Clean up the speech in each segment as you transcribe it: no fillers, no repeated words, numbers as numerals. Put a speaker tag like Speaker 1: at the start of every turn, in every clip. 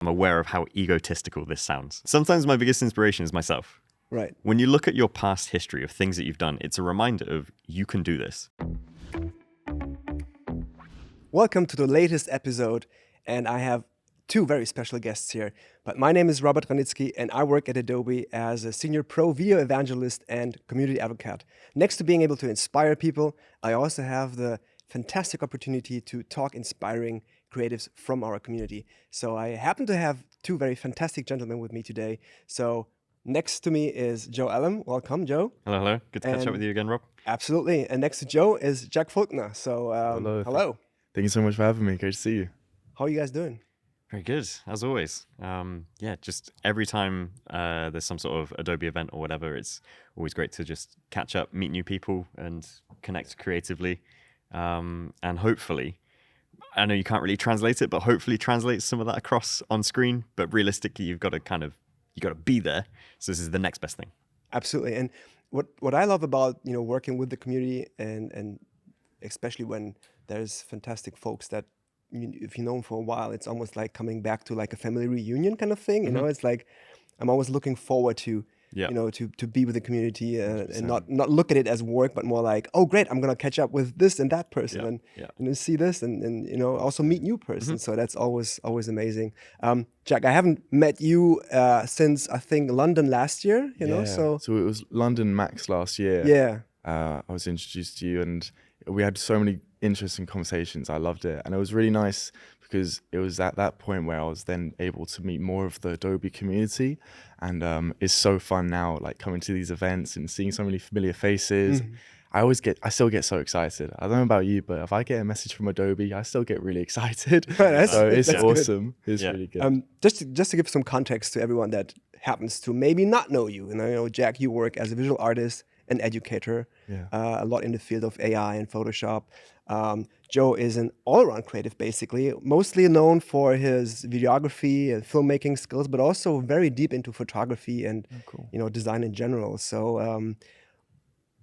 Speaker 1: I'm aware of how egotistical this sounds. Sometimes my biggest inspiration is myself.
Speaker 2: Right.
Speaker 1: When you look at your past history of things that you've done, it's a reminder of you can do this.
Speaker 2: Welcome to the latest episode, and I have two very special guests here. But my name is Hranitzky, and I work at Adobe as a senior pro video evangelist and community advocate. Next to being able to inspire people, I also have the fantastic opportunity to talk inspiring creatives from our community. So I happen to have two very fantastic gentlemen with me today. So next to me is Joe Allam. Welcome, Joe.
Speaker 1: Hello. Good to catch up with you again, Rob.
Speaker 2: Absolutely. And next to Joe is Jack Faulkner. So hello.
Speaker 3: Thank you so much for having me. Great to see you.
Speaker 2: How are you guys doing?
Speaker 1: Very good, as always. Just every time there's some sort of Adobe event or whatever, it's always great to just catch up, meet new people, and connect creatively. And hopefully, I know you can't really translate it, but hopefully translate some of that across on screen. But realistically, you've got to be there. So this is the next best thing.
Speaker 2: Absolutely. And what I love about working with the community and especially when there's fantastic folks that if you know them for a while, it's almost like coming back to like a family reunion kind of thing. You know, it's like I'm always looking forward to to be with the community and not look at it as work, but more like, oh great, I'm gonna catch up with this and that person and see this and also meet new persons. So that's always amazing. Jack, I haven't met you since I think London last year. So
Speaker 3: it was London Max last year.
Speaker 2: Yeah,
Speaker 3: I was introduced to you, and we had so many interesting conversations. I loved it, and it was really nice because it was at that point where I was then able to meet more of the Adobe community, and it's so fun now, like coming to these events and seeing so many familiar faces. I still get so excited. I don't know about you, but if I get a message from Adobe, I still get really excited. So it's awesome. Good. It's really good.
Speaker 2: Just to give some context to everyone that happens to maybe not know you, Jack, you work as a visual artist and educator, a lot in the field of AI and Photoshop. Joe is an all-around creative, basically, mostly known for his videography and filmmaking skills, but also very deep into photography and design in general. So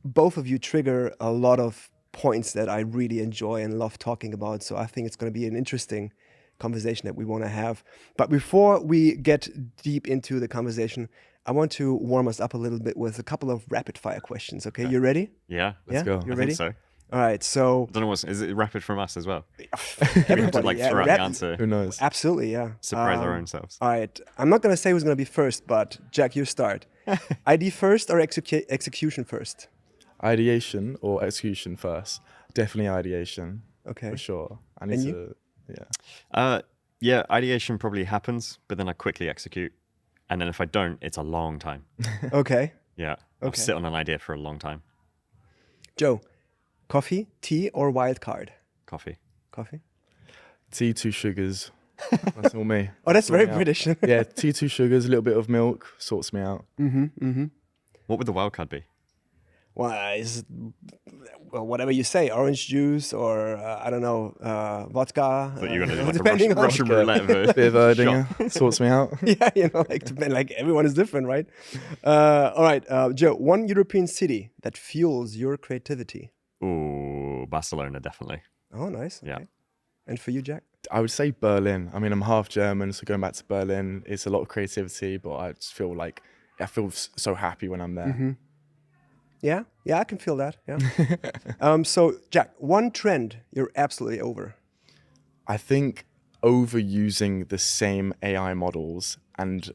Speaker 2: both of you trigger a lot of points that I really enjoy and love talking about. So I think it's going to be an interesting conversation that we want to have. But before we get deep into the conversation, I want to warm us up a little bit with a couple of rapid fire questions. Okay, you ready?
Speaker 1: Yeah,
Speaker 3: let's go.
Speaker 2: You
Speaker 1: I
Speaker 2: ready?
Speaker 1: think so.
Speaker 2: All right, so
Speaker 1: I don't know is it rapid from us as well?
Speaker 2: everybody,
Speaker 1: throw out the answer.
Speaker 3: Who knows?
Speaker 2: Absolutely, yeah.
Speaker 1: Surprise our own selves.
Speaker 2: All right, I'm not going to say who's going to be first, but Jack, you start. ID first or execution first?
Speaker 3: Ideation or execution first? Definitely ideation.
Speaker 2: Okay.
Speaker 3: For sure.
Speaker 1: Ideation probably happens, but then I quickly execute. And then if I don't, it's a long time.
Speaker 2: Okay.
Speaker 1: Yeah. I'll sit on an idea for a long time.
Speaker 2: Joe, coffee, tea, or wild card?
Speaker 1: Coffee.
Speaker 2: Coffee?
Speaker 3: Tea, 2 sugars. That's all me.
Speaker 2: Oh, that's very British.
Speaker 3: Yeah, tea, 2 sugars, a little bit of milk, sorts me out.
Speaker 1: What would the wild card be?
Speaker 2: Well, whatever you say, orange juice or I don't know, vodka.
Speaker 1: Thought you were going to do
Speaker 2: depending
Speaker 1: like a Russian roulette of a
Speaker 3: Bit of Erdinger, sorts me out.
Speaker 2: Yeah, like everyone is different, right? All right, Joe, one European city that fuels your creativity.
Speaker 1: Ooh, Barcelona, definitely.
Speaker 2: Oh, nice.
Speaker 1: Yeah.
Speaker 2: Okay. And for you, Jack?
Speaker 3: I would say Berlin. I mean, I'm half German, so going back to Berlin, it's a lot of creativity, but I just feel so happy when I'm there.
Speaker 2: Yeah, I can feel that. Yeah. So, Jack, one trend you're absolutely over.
Speaker 3: I think overusing the same AI models and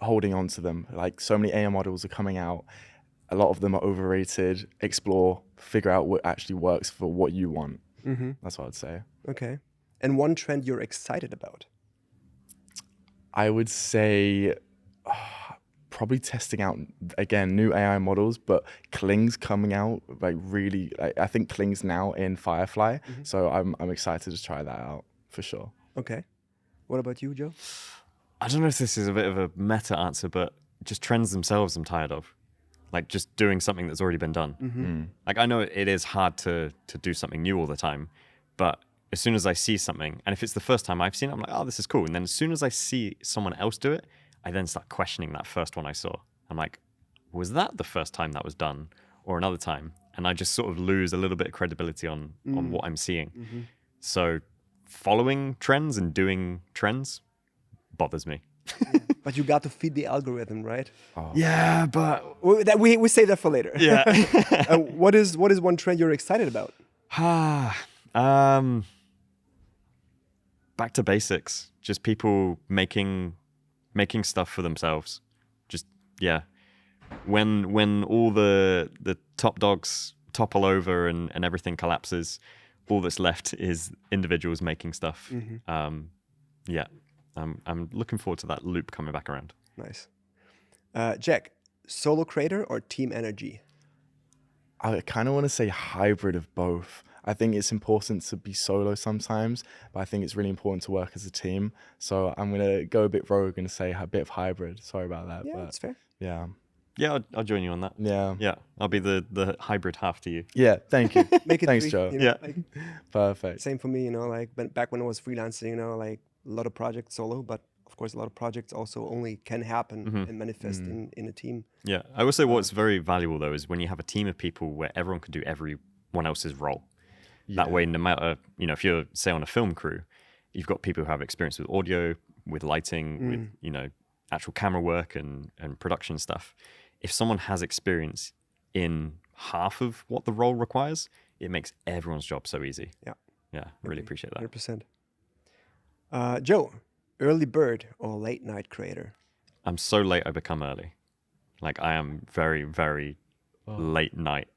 Speaker 3: holding on to them. Like, so many AI models are coming out. A lot of them are overrated. Explore, figure out what actually works for what you want. That's what I'd say.
Speaker 2: Okay. And one trend you're excited about?
Speaker 3: I would say probably testing out, again, new AI models, but Kling's coming out, like really, I think Kling's now in Firefly. So I'm excited to try that out for sure.
Speaker 2: Okay. What about you, Joe?
Speaker 1: I don't know if this is a bit of a meta answer, but just trends themselves I'm tired of. Like just doing something that's already been done. Like I know it is hard to do something new all the time, but as soon as I see something, and if it's the first time I've seen it, I'm like, oh, this is cool. And then as soon as I see someone else do it, I then start questioning that first one I saw. I'm like, was that the first time that was done or another time? And I just sort of lose a little bit of credibility on what I'm seeing. So following trends and doing trends, bothers me.
Speaker 2: But you got to feed the algorithm, right?
Speaker 1: Yeah, but
Speaker 2: We save that for later.
Speaker 1: yeah.
Speaker 2: What is one trend you're excited about?
Speaker 1: Back to basics. Just people making stuff for themselves. Just when all the top dogs topple over and everything collapses, all that's left is individuals making stuff. I'm looking forward to that loop coming back around.
Speaker 2: Nice. Jack, solo creator or team energy?
Speaker 3: I kind of want to say hybrid of both. I think it's important to be solo sometimes, but I think it's really important to work as a team. So I'm going to go a bit rogue and say a bit of hybrid. Sorry about that.
Speaker 2: Yeah,
Speaker 3: but
Speaker 2: that's fair.
Speaker 3: Yeah.
Speaker 1: Yeah, I'll join you on that.
Speaker 3: Yeah.
Speaker 1: Yeah, I'll be the hybrid half to you.
Speaker 3: Yeah, thank you.
Speaker 2: Make it
Speaker 3: Thanks,
Speaker 2: 3,
Speaker 3: Joe.
Speaker 2: you know,
Speaker 1: Yeah.
Speaker 2: like,
Speaker 3: Perfect.
Speaker 2: same for me, like back when I was freelancing, like a lot of projects solo, but of course a lot of projects also only can happen and manifest in a team.
Speaker 1: Yeah, I will say what's very valuable though is when you have a team of people where everyone can do everyone else's role. That way, no matter, if you're, say, on a film crew, you've got people who have experience with audio, with lighting, with, actual camera work and production stuff. If someone has experience in half of what the role requires, it makes everyone's job so easy.
Speaker 2: Yeah.
Speaker 1: Yeah, really appreciate that.
Speaker 2: 100%. Joe, early bird or late night creator?
Speaker 1: I'm so late I become early. Like I am very, very late night,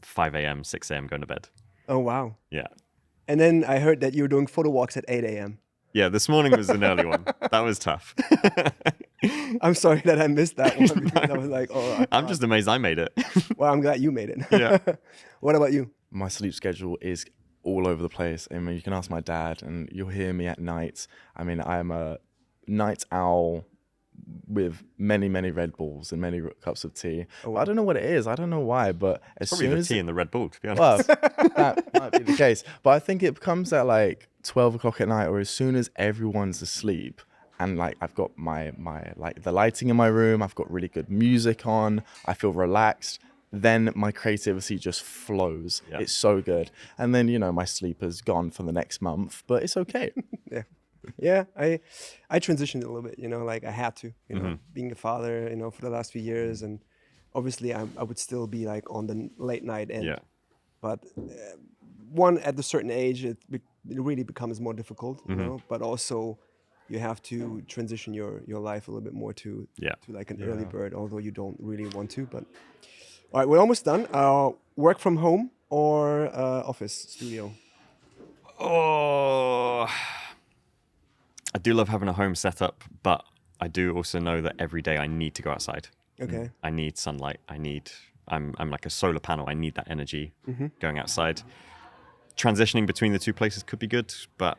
Speaker 1: 5 a.m., 6 a.m. going to bed.
Speaker 2: Oh, wow.
Speaker 1: Yeah.
Speaker 2: And then I heard that you were doing photo walks at 8 a.m.
Speaker 1: Yeah, this morning was an early one. That was tough.
Speaker 2: I'm sorry that I missed that one because I was like, oh.
Speaker 1: I'm just amazed I made it.
Speaker 2: Well, I'm glad you made it.
Speaker 1: Yeah.
Speaker 2: What about you?
Speaker 3: My sleep schedule is all over the place. I mean, you can ask my dad and you'll hear me at night. I mean, I'm a night owl with many, many Red Bulls and many cups of tea.
Speaker 2: Oh, wow.
Speaker 3: I don't know what it is. I don't know why, but as
Speaker 1: Probably
Speaker 3: soon
Speaker 1: the
Speaker 3: as
Speaker 1: tea and the Red Bull, to be honest.
Speaker 3: well, that might be the case. But I think it comes at like 12 o'clock at night, or as soon as everyone's asleep, and like I've got my like the lighting in my room, I've got really good music on, I feel relaxed. Then my creativity just flows.
Speaker 1: Yeah.
Speaker 3: It's so good. And then my sleep is gone for the next month, but it's okay.
Speaker 2: Yeah, I transitioned a little bit, like I had to, being a father, for the last few years, and obviously I would still be like on the late night end.
Speaker 1: Yeah.
Speaker 2: But one, at a certain age, it really becomes more difficult, but also you have to transition your life a little bit more to like an early bird, although you don't really want to. But all right, we're almost done. Work from home or office studio?
Speaker 1: Oh, I do love having a home setup, but I do also know that every day I need to go outside.
Speaker 2: Okay.
Speaker 1: I need sunlight. I'm like a solar panel. I need that energy going outside. Transitioning between the two places could be good, but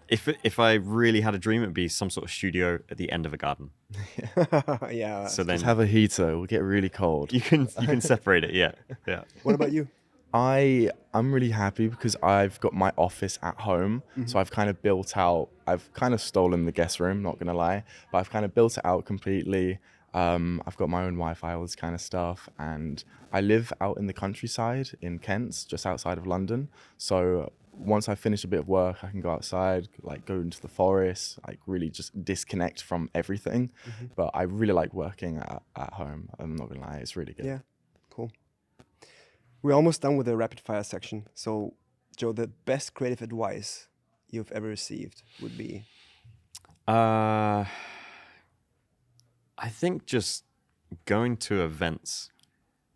Speaker 1: if I really had a dream, it'd be some sort of studio at the end of a garden.
Speaker 2: Yeah.
Speaker 1: So then
Speaker 3: Just have a heater. It will get really cold.
Speaker 1: you can separate it. Yeah.
Speaker 2: What about you?
Speaker 3: I'm really happy because I've got my office at home. So I've kind of stolen the guest room, not gonna lie, but I've kind of built it out completely. I've got my own Wi-Fi, all this kind of stuff, and I live out in the countryside in Kent, just outside of London. So once I finish a bit of work, I can go outside, like go into the forest, like really just disconnect from everything. But I really like working at home. I'm not gonna lie, it's really good.
Speaker 2: Yeah, cool. We're almost done with the rapid fire section. So, Joe, the best creative advice you've ever received would be?
Speaker 1: I think just going to events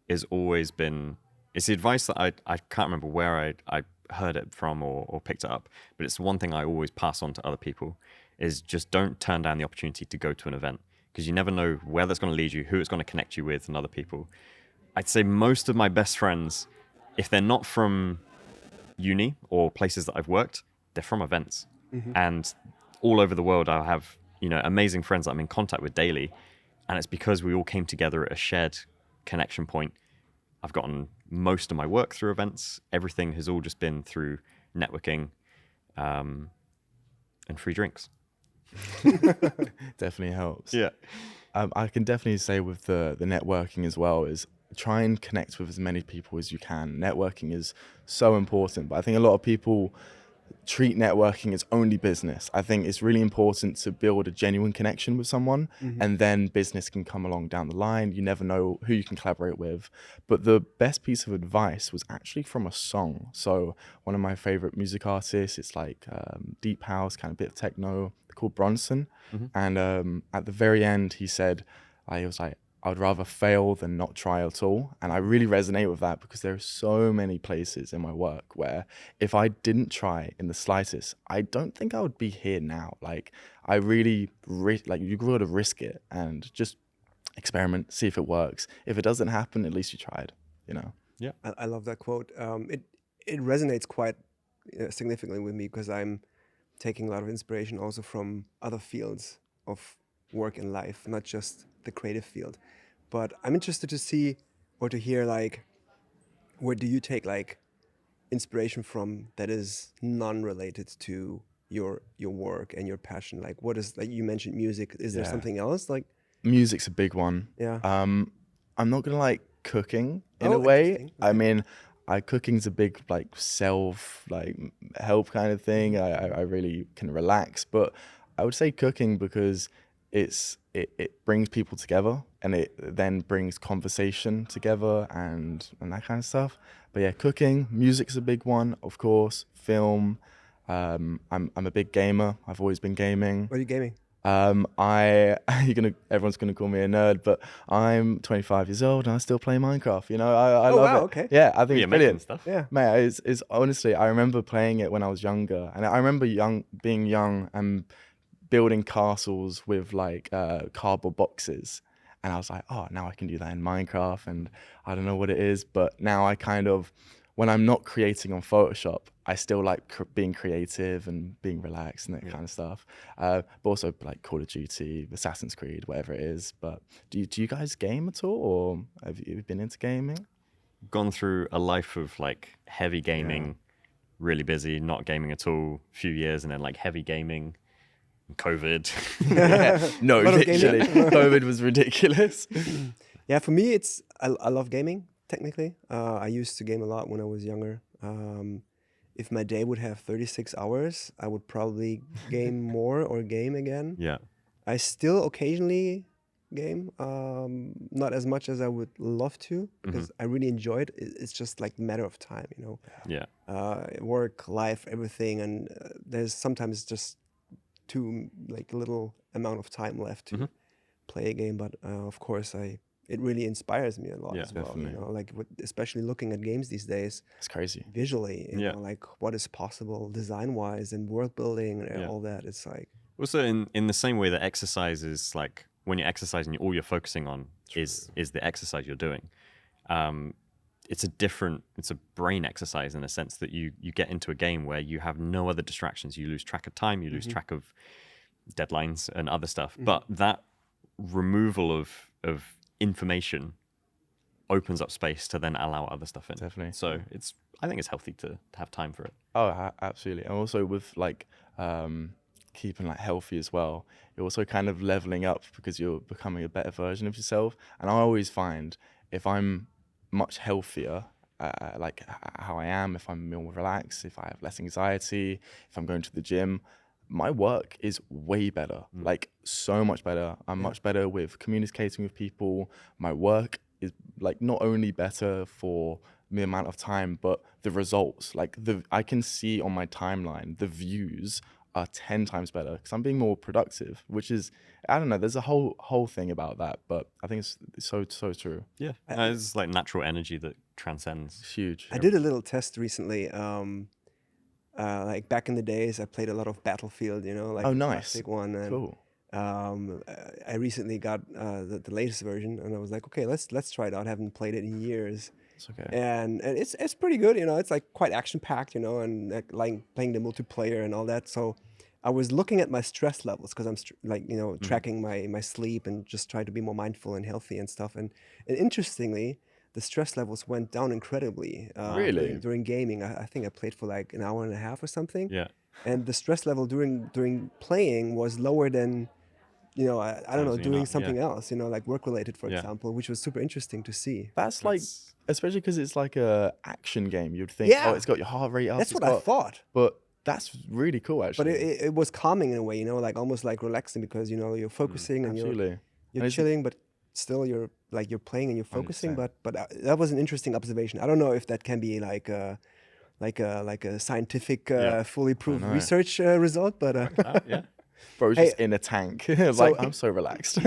Speaker 1: has always been, it's the advice that I can't remember where I heard it from or picked it up, but it's one thing I always pass on to other people is just don't turn down the opportunity to go to an event, because you never know where that's going to lead you, who it's going to connect you with and other people. I'd say most of my best friends, if they're not from uni or places that I've worked, they're from events. And all over the world, I have, amazing friends that I'm in contact with daily. And it's because we all came together at a shared connection point. I've gotten most of my work through events. Everything has all just been through networking and free drinks.
Speaker 3: Definitely helps.
Speaker 1: Yeah.
Speaker 3: I can definitely say with the networking as well is try and connect with as many people as you can. Networking is so important, but I think a lot of people treat networking as only business. I think it's really important to build a genuine connection with someone, and then business can come along down the line. You never know who you can collaborate with. But the best piece of advice was actually from a song. So one of my favorite music artists, it's like deep house, kind of bit of techno, called Bronson. And at the very end, he said, he was like, I would rather fail than not try at all. And I really resonate with that, because there are so many places in my work where if I didn't try in the slightest, I don't think I would be here now. Like, I really, you got to risk it and just experiment, see if it works. If it doesn't happen, at least you tried, you know?
Speaker 1: Yeah.
Speaker 2: I love that quote. It resonates quite significantly with me, because I'm taking a lot of inspiration also from other fields of work in life, not just the creative field. But I'm interested to see or to hear, like, where do you take like inspiration from that is non-related to your work and your passion? Like, what is, like you mentioned music, is there something else? Like,
Speaker 3: music's a big one.
Speaker 2: Yeah.
Speaker 3: I'm not gonna like cooking in
Speaker 2: Oh,
Speaker 3: a way.
Speaker 2: interesting.
Speaker 3: I
Speaker 2: Okay.
Speaker 3: mean, cooking's a big like self like help kind of thing. I really can relax, but I would say cooking because it brings people together, and it then brings conversation together and that kind of stuff. But yeah, cooking, music's a big one, of course. Film. I'm a big gamer. I've always been gaming.
Speaker 2: What are you gaming?
Speaker 3: Everyone's gonna call me a nerd, but I'm 25 years old and I still play Minecraft. You know, I
Speaker 2: Oh,
Speaker 3: love
Speaker 2: wow,
Speaker 3: it.
Speaker 2: okay.
Speaker 3: Yeah, I think
Speaker 1: You're
Speaker 3: it's
Speaker 1: making
Speaker 3: brilliant.
Speaker 1: stuff.
Speaker 2: Yeah.
Speaker 3: Mate, it's honestly, I remember playing it when I was younger, and I remember being young and building castles with like cardboard boxes, and I was like, oh, now I can do that in Minecraft, and I don't know what it is, but now I kind of, when I'm not creating on Photoshop, I still like being creative and being relaxed and that kind of stuff. But also like Call of Duty, Assassin's Creed, whatever it is. But do you guys game at all, or have you been into gaming?
Speaker 1: Gone through a life of like heavy gaming, really busy, not gaming at all, few years, and then like heavy gaming, COVID.
Speaker 3: No,
Speaker 2: lot of
Speaker 3: literally,
Speaker 2: gaming.
Speaker 3: COVID was ridiculous.
Speaker 2: Yeah, for me, I love gaming. Technically, I used to game a lot when I was younger. If my day would have 36 hours, I would probably game more or game again.
Speaker 1: Yeah.
Speaker 2: I still occasionally game, not as much as I would love to, because I really enjoy it. It's just like a matter of time, you know.
Speaker 1: Yeah.
Speaker 2: Work, life, everything, and there's sometimes just too like little amount of time left to play a game. But of course, it really inspires me a lot
Speaker 1: Yeah,
Speaker 2: as well.
Speaker 3: definitely.
Speaker 2: You know, like especially looking at games these days,
Speaker 3: It's crazy.
Speaker 2: visually, you
Speaker 1: Yeah.
Speaker 2: know, like what is possible design-wise and world building and
Speaker 1: Yeah.
Speaker 2: all that. It's like,
Speaker 1: Also, in the same way that exercise is like when you're exercising, all you're focusing on is the exercise you're doing. It's a brain exercise in a sense that you get into a game where you have no other distractions. You lose track of time, you lose track of deadlines and other stuff. But that removal of information opens up space to then allow other stuff in.
Speaker 3: Definitely.
Speaker 1: So I think it's healthy to have time for it.
Speaker 3: Oh, absolutely. And also with like keeping like healthy as well, you're also kind of leveling up because you're becoming a better version of yourself. And I always find if I'm much healthier, like how I am, if I'm more relaxed, if I have less anxiety, if I'm going to the gym, my work is way better, like so much better. I'm much better with communicating with people. My work is like not only better for the amount of time, but the results, like I can see on my timeline, the views are 10 times better because I'm being more productive, which is, I don't know, there's a whole thing about that, but I think it's so true.
Speaker 1: Yeah. It's like natural energy that transcends.
Speaker 3: It's huge.
Speaker 2: I did a little test recently. Like back in the days, I played a lot of Battlefield, you know, like
Speaker 3: Oh,
Speaker 2: the
Speaker 3: nice.
Speaker 2: classic one. And,
Speaker 3: Cool.
Speaker 2: I recently got the latest version, and I was like, okay, let's try it out. I haven't played it in years.
Speaker 3: It's okay.
Speaker 2: And it's pretty good, you know. It's like quite action packed, you know, and like playing the multiplayer and all that. So I was looking at my stress levels because I'm like, you know, tracking my sleep and just try to be more mindful and healthy and stuff. And interestingly, the stress levels went down incredibly.
Speaker 3: Really?
Speaker 2: During gaming. I think I played for like an hour and a half or something.
Speaker 1: Yeah.
Speaker 2: And the stress level during playing was lower than, you know, I don't know,
Speaker 1: Times
Speaker 2: doing
Speaker 1: not,
Speaker 2: something
Speaker 1: yeah.
Speaker 2: else, you know, like work related, for
Speaker 1: Yeah.
Speaker 2: example, which was super interesting to see.
Speaker 3: That's like, especially because it's like a action game. You'd think,
Speaker 2: Yeah.
Speaker 3: oh, it's got your heart rate up.
Speaker 2: That's
Speaker 3: it's
Speaker 2: what I
Speaker 3: got-
Speaker 2: thought.
Speaker 3: But That's really cool,
Speaker 2: But
Speaker 3: actually.
Speaker 2: it was calming in a way, you know, like almost like relaxing because, you know, you're focusing and
Speaker 3: Absolutely.
Speaker 2: you're
Speaker 3: And
Speaker 2: chilling, but still you're playing and you're focusing.
Speaker 3: 100%.
Speaker 2: But that was an interesting observation. I don't know if that can be like a scientific, fully proved
Speaker 3: know.
Speaker 2: research result, but
Speaker 1: Yeah.
Speaker 3: Bro's
Speaker 2: Hey,
Speaker 3: just in a tank. Like, I'm so relaxed.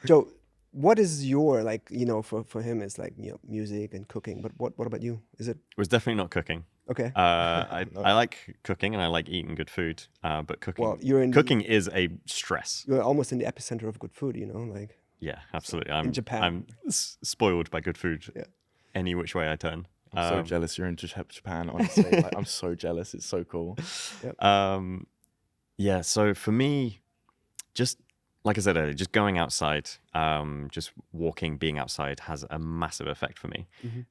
Speaker 2: Joe, what is your like, you know, for him it's like, you know, music and cooking, but what about you? Is it
Speaker 1: It was definitely not cooking.
Speaker 2: okay?
Speaker 1: I like cooking and I like eating good food, but
Speaker 2: Well, you're
Speaker 1: cooking is a stress.
Speaker 2: you're almost in the epicenter of good food, you know, like
Speaker 1: Yeah, absolutely.
Speaker 2: Japan.
Speaker 1: I'm spoiled by good food.
Speaker 2: Yeah.
Speaker 1: Any which way I turn.
Speaker 3: I'm so jealous you're in Japan, honestly. Like, I'm so jealous. It's so cool.
Speaker 1: Yeah, so for me, just like I said earlier, just going outside, just walking, being outside has a massive effect for me.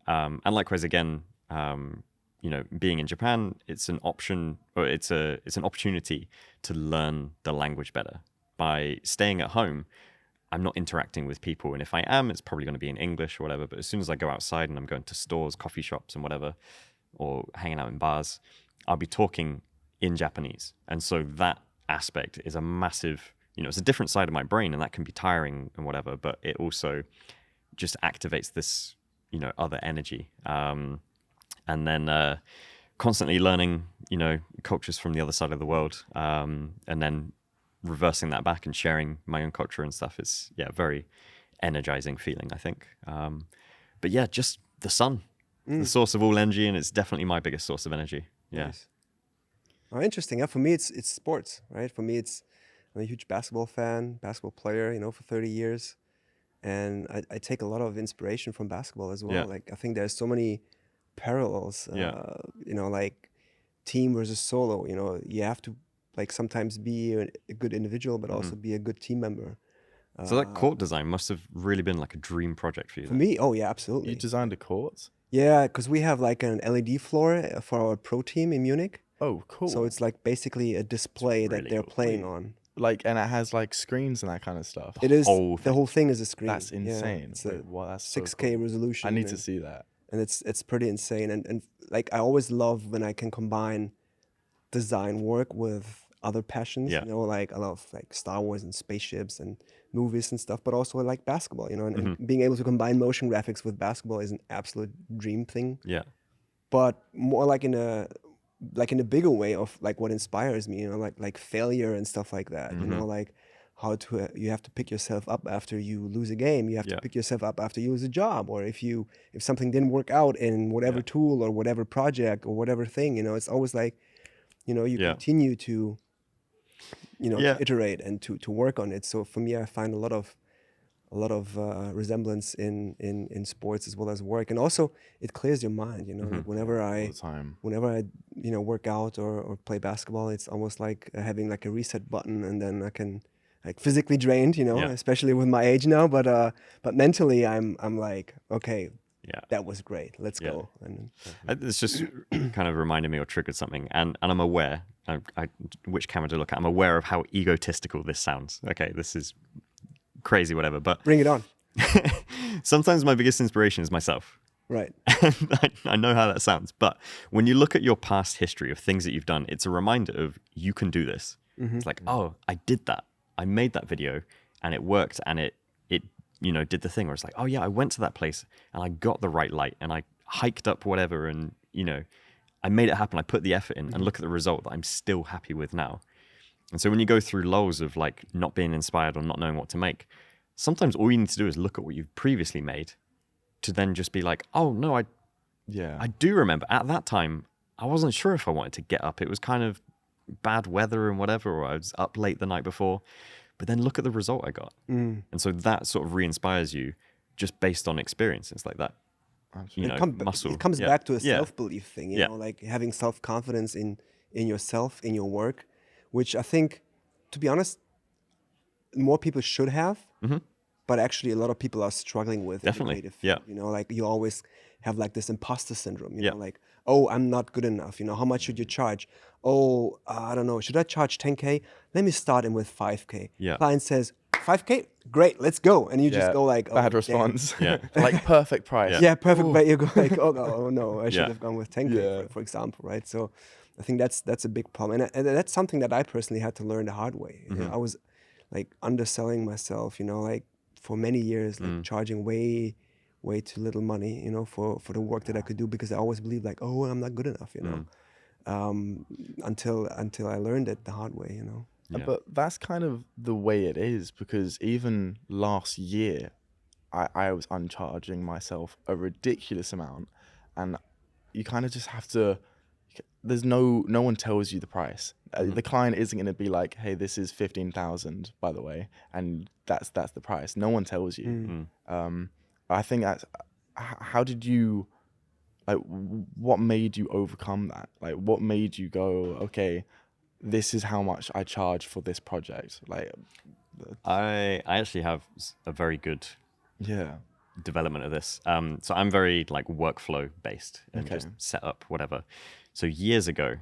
Speaker 1: And likewise, again, you know, being in Japan, it's an option, or it's an opportunity to learn the language better. By staying at home, I'm not interacting with people, and if I am, it's probably going to be in English or whatever. But as soon as I go outside and I'm going to stores, coffee shops, and whatever, or hanging out in bars, I'll be talking in Japanese, and so that aspect is a massive, you know, it's a different side of my brain, and that can be tiring and whatever. But it also just activates this, you know, other energy, and then constantly learning, you know, cultures from the other side of the world, and then reversing that back and sharing my own culture and stuff is, yeah, very energizing feeling, I think. But yeah, just the sun, the source of all energy, and it's definitely my biggest source of energy. Yeah.
Speaker 2: Nice. Oh, interesting. Yeah, for me, it's sports, right? For me, I'm a huge basketball fan, basketball player, you know, for 30 years. And I take a lot of inspiration from basketball as well.
Speaker 1: Yeah.
Speaker 2: Like, I think there's so many parallels,
Speaker 1: Yeah.
Speaker 2: you know, like team versus solo. You know, you have to like sometimes be a good individual, but also be a good team member.
Speaker 1: So that court design must have really been like a dream project for you.
Speaker 2: For me, oh yeah, absolutely.
Speaker 3: You designed a court?
Speaker 2: Yeah, because we have like an LED floor for our pro team in Munich.
Speaker 3: Oh, cool.
Speaker 2: So it's like basically a display that
Speaker 1: really
Speaker 2: they're
Speaker 1: cool.
Speaker 2: playing on.
Speaker 3: Like, and it has like screens and that kind of stuff.
Speaker 2: It is
Speaker 1: whole
Speaker 2: the
Speaker 1: thing.
Speaker 2: whole thing is a screen.
Speaker 3: That's
Speaker 2: Yeah,
Speaker 3: insane.
Speaker 2: it's a
Speaker 3: Like, wow, that's so
Speaker 2: 6K
Speaker 3: cool.
Speaker 2: resolution.
Speaker 3: I need to
Speaker 2: and-
Speaker 3: see that.
Speaker 2: and it's pretty insane. And like I always love when I can combine design work with other passions.
Speaker 1: Yeah.
Speaker 2: You know, like I love like Star Wars and spaceships and movies and stuff, but also like basketball. You know, and being able to combine motion graphics with basketball is an absolute dream thing.
Speaker 1: Yeah.
Speaker 2: But more like in a bigger way of like what inspires me. You know, like failure and stuff like that. You know, like how to you have to pick yourself up after you lose a game. You have to pick yourself up after you lose a job, or if something didn't work out in whatever tool or whatever project or whatever thing. You know, it's always like, you know, you continue to, you know, to iterate and to work on it. So for me, I find a lot of resemblance in sports as well as work, and also it clears your mind. You know, like whenever
Speaker 3: All the time.
Speaker 2: you know, work out or play basketball, it's almost like having like a reset button, and then I can like physically drained, you know, especially with my age now, but mentally I'm like, okay, that was great, let's go. And
Speaker 1: it's just kind of reminded me or triggered something, and I'm aware which camera to look at. I'm aware of how egotistical this sounds. Okay, this is crazy, whatever, but
Speaker 2: bring it on.
Speaker 1: sometimes my biggest inspiration is myself.
Speaker 2: Right.
Speaker 1: I know how that sounds, but when you look at your past history of things that you've done, it's a reminder of you can do this. It's like, oh, I did that. I made that video and it worked, and it you know, did the thing where it's like, oh yeah, I went to that place and I got the right light and I hiked up whatever, and you know, I made it happen. I put the effort in, and look at the result that I'm still happy with now. And so when you go through lulls of like not being inspired or not knowing what to make, sometimes all you need to do is look at what you've previously made to then just be like, oh no, I do remember at that time, I wasn't sure if I wanted to get up. It was kind of bad weather and whatever, or I was up late the night before, but then look at the result I got. And so that sort of re-inspires you just based on experiences like that. You know, muscle.
Speaker 2: It comes back to a self-belief thing, you
Speaker 1: Yeah.
Speaker 2: know, like having self-confidence in yourself, in your work, which I think, to be honest, more people should have, but actually a lot of people are struggling with.
Speaker 1: Definitely,
Speaker 2: in the creative field, you know, like you always have like this imposter syndrome, you know, like, oh, I'm not good enough, you know, how much should you charge? Oh, I don't know, should I charge 10K? Let me start in with 5K. Client says, 5K? Great, let's go. And you just go like, oh,
Speaker 3: bad response.
Speaker 1: Yeah.
Speaker 3: Like perfect price.
Speaker 2: Yeah, perfect. But you go like, oh no, I should have gone with 10K, for example, right? So I think that's a big problem, and that's something that I personally had to learn the hard way. You know, I was like underselling myself, you know, like for many years, like charging way too little money, you know, for the work that I could do, because I always believed like, oh, I'm not good enough, you know, until I learned it the hard way, you know.
Speaker 1: Yeah.
Speaker 3: But that's kind of the way it is, because even last year, I was uncharging myself a ridiculous amount, and you kind of just have to. There's no one tells you the price. The client isn't going to be like, "Hey, this is 15,000, by the way," and that's the price. No one tells you. I think that's. How did you, like, what made you overcome that? Like, what made you go, okay, this is how much I charge for this project? Like,
Speaker 1: I actually have a very good development of this. So I'm very like workflow based and just set up whatever. So years ago,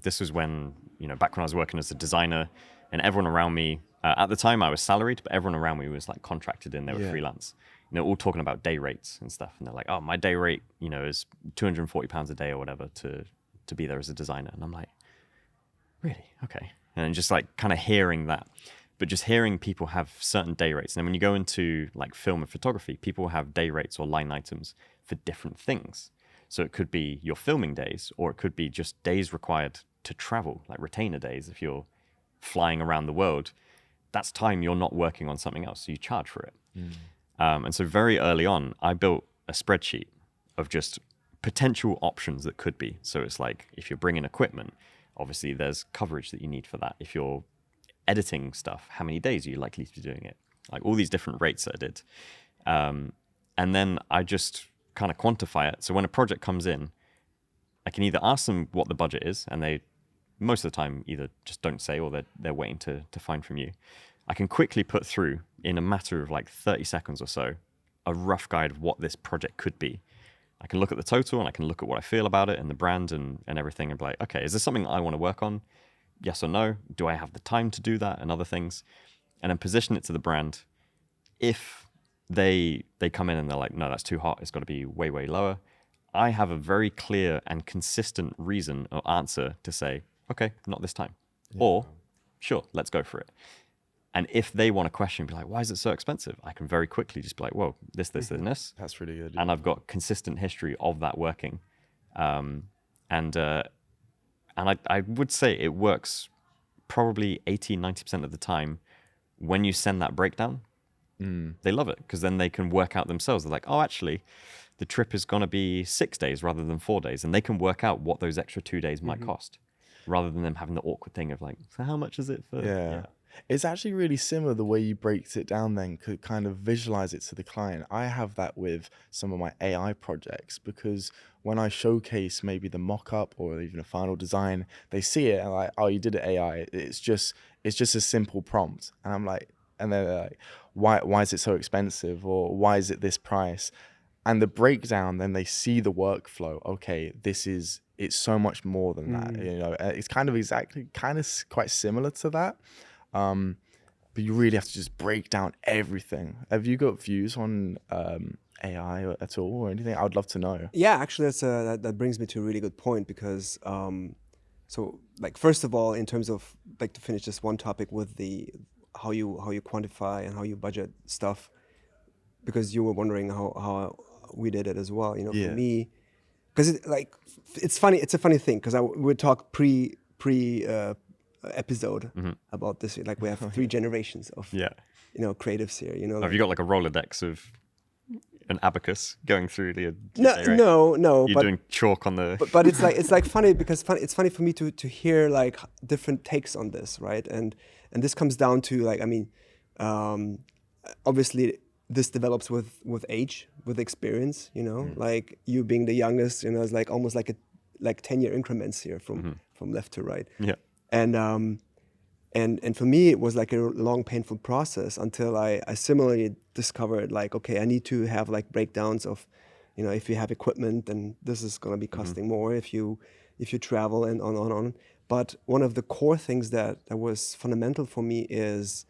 Speaker 1: this was when, you know, back when I was working as a designer, and everyone around me, at the time I was salaried, but everyone around me was like contracted in, they were freelance. And they're all talking about day rates and stuff. And they're like, oh, my day rate, you know, is £240 a day or whatever to be there as a designer. And I'm like, really? Okay. And just like kind of hearing that, but just hearing people have certain day rates. And then when you go into like film and photography, people have day rates or line items for different things. So it could be your filming days, or it could be just days required to travel, like retainer days. If you're flying around the world, that's time you're not working on something else, so you charge for it. And so very early on, I built a spreadsheet of just potential options that could be. So it's like, if you're bringing equipment, obviously there's coverage that you need for that. If you're editing stuff, how many days are you likely to be doing it? Like all these different rates that I did. And then I just kind of quantify it. So when a project comes in, I can either ask them what the budget is, and they most of the time either just don't say, or they're waiting to find from you. I can quickly put through, in a matter of like 30 seconds or so, a rough guide of what this project could be. I can look at the total, and I can look at what I feel about it and the brand and everything, and be like, okay, is this something I want to work on? Yes or no? Do I have the time to do that, and other things? And then position it to the brand. If they come in and they're like, no, that's too hot, it's got to be way, way lower, I have a very clear and consistent reason or answer to say, okay, not this time. Or, sure, let's go for it. And if they want a question, be like, why is it so expensive? I can very quickly just be like, whoa, this, and this.
Speaker 3: That's really good.
Speaker 1: And I've got consistent history of that working. And I would say it works probably 80-90% of the time. When you send that breakdown, they love it, because then they can work out themselves. They're like, oh, actually, the trip is going to be 6 days rather than 4 days. And they can work out what those extra 2 days might cost, rather than them having the awkward thing of like, so how much is it for?
Speaker 3: Yeah. It's actually really similar the way you break it down, then could kind of visualize it to the client. I have that with some of my AI projects, because when I showcase maybe the mock-up or even a final design, they see it and like, oh, you did it AI. It's just a simple prompt. And I'm like, and they're like, why is it so expensive? Or why is it this price? And the breakdown, then they see the workflow. Okay, it's so much more than that. You know, it's kind of quite similar to that. But you really have to just break down everything. Have you got views on AI at all or anything? I would love to know.
Speaker 2: Yeah, actually, that brings me to a really good point, because so like, first of all, in terms of like, to finish this one topic with the how you quantify and how you budget stuff, because you were wondering how we did it as well. You know, for me, because it's funny. It's a funny thing, because we talk pre episode about this. Like, we have 3 generations of creatives here. You know,
Speaker 1: Have you got like a Rolodex of an abacus going through the
Speaker 2: no.
Speaker 1: You're doing chalk on the.
Speaker 2: But it's like funny, because it's funny for me to hear like different takes on this, right? And this comes down to like, I mean, obviously this develops with age, with experience. You know, like you being the youngest, you know, it's like almost like 10-year increments here from left to right.
Speaker 1: Yeah.
Speaker 2: And for me, it was like a long, painful process until I similarly discovered like, okay, I need to have like breakdowns of, you know, if you have equipment, then this is going to be costing more. If you travel, and on. But one of the core things that was fundamental for me is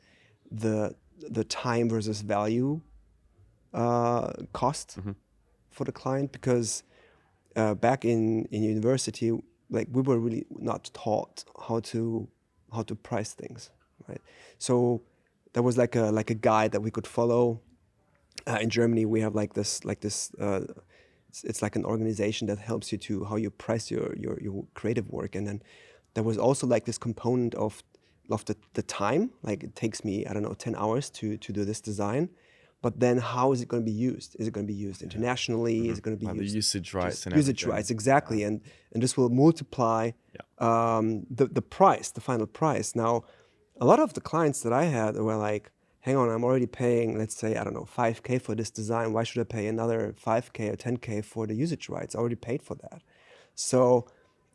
Speaker 2: the time versus value cost for the client, because back in university, like we were really not taught how to price things, right? So there was like a guide that we could follow. In Germany, we have like this it's like an organization that helps you to how you price your creative work. And then there was also like this component of the time, like it takes me, I don't know, 10 hours to do this design. But then how is it going to be used? Is it going to be used internationally? Is it going to be
Speaker 3: Like
Speaker 2: used?
Speaker 3: the usage rights and
Speaker 2: usage
Speaker 3: everything.
Speaker 2: rights, exactly. And this will multiply the price, the final price. Now, a lot of the clients that I had were like, hang on, I'm already paying, let's say, I don't know, 5K for this design. Why should I pay another 5K or 10K for the usage rights? I already paid for that. So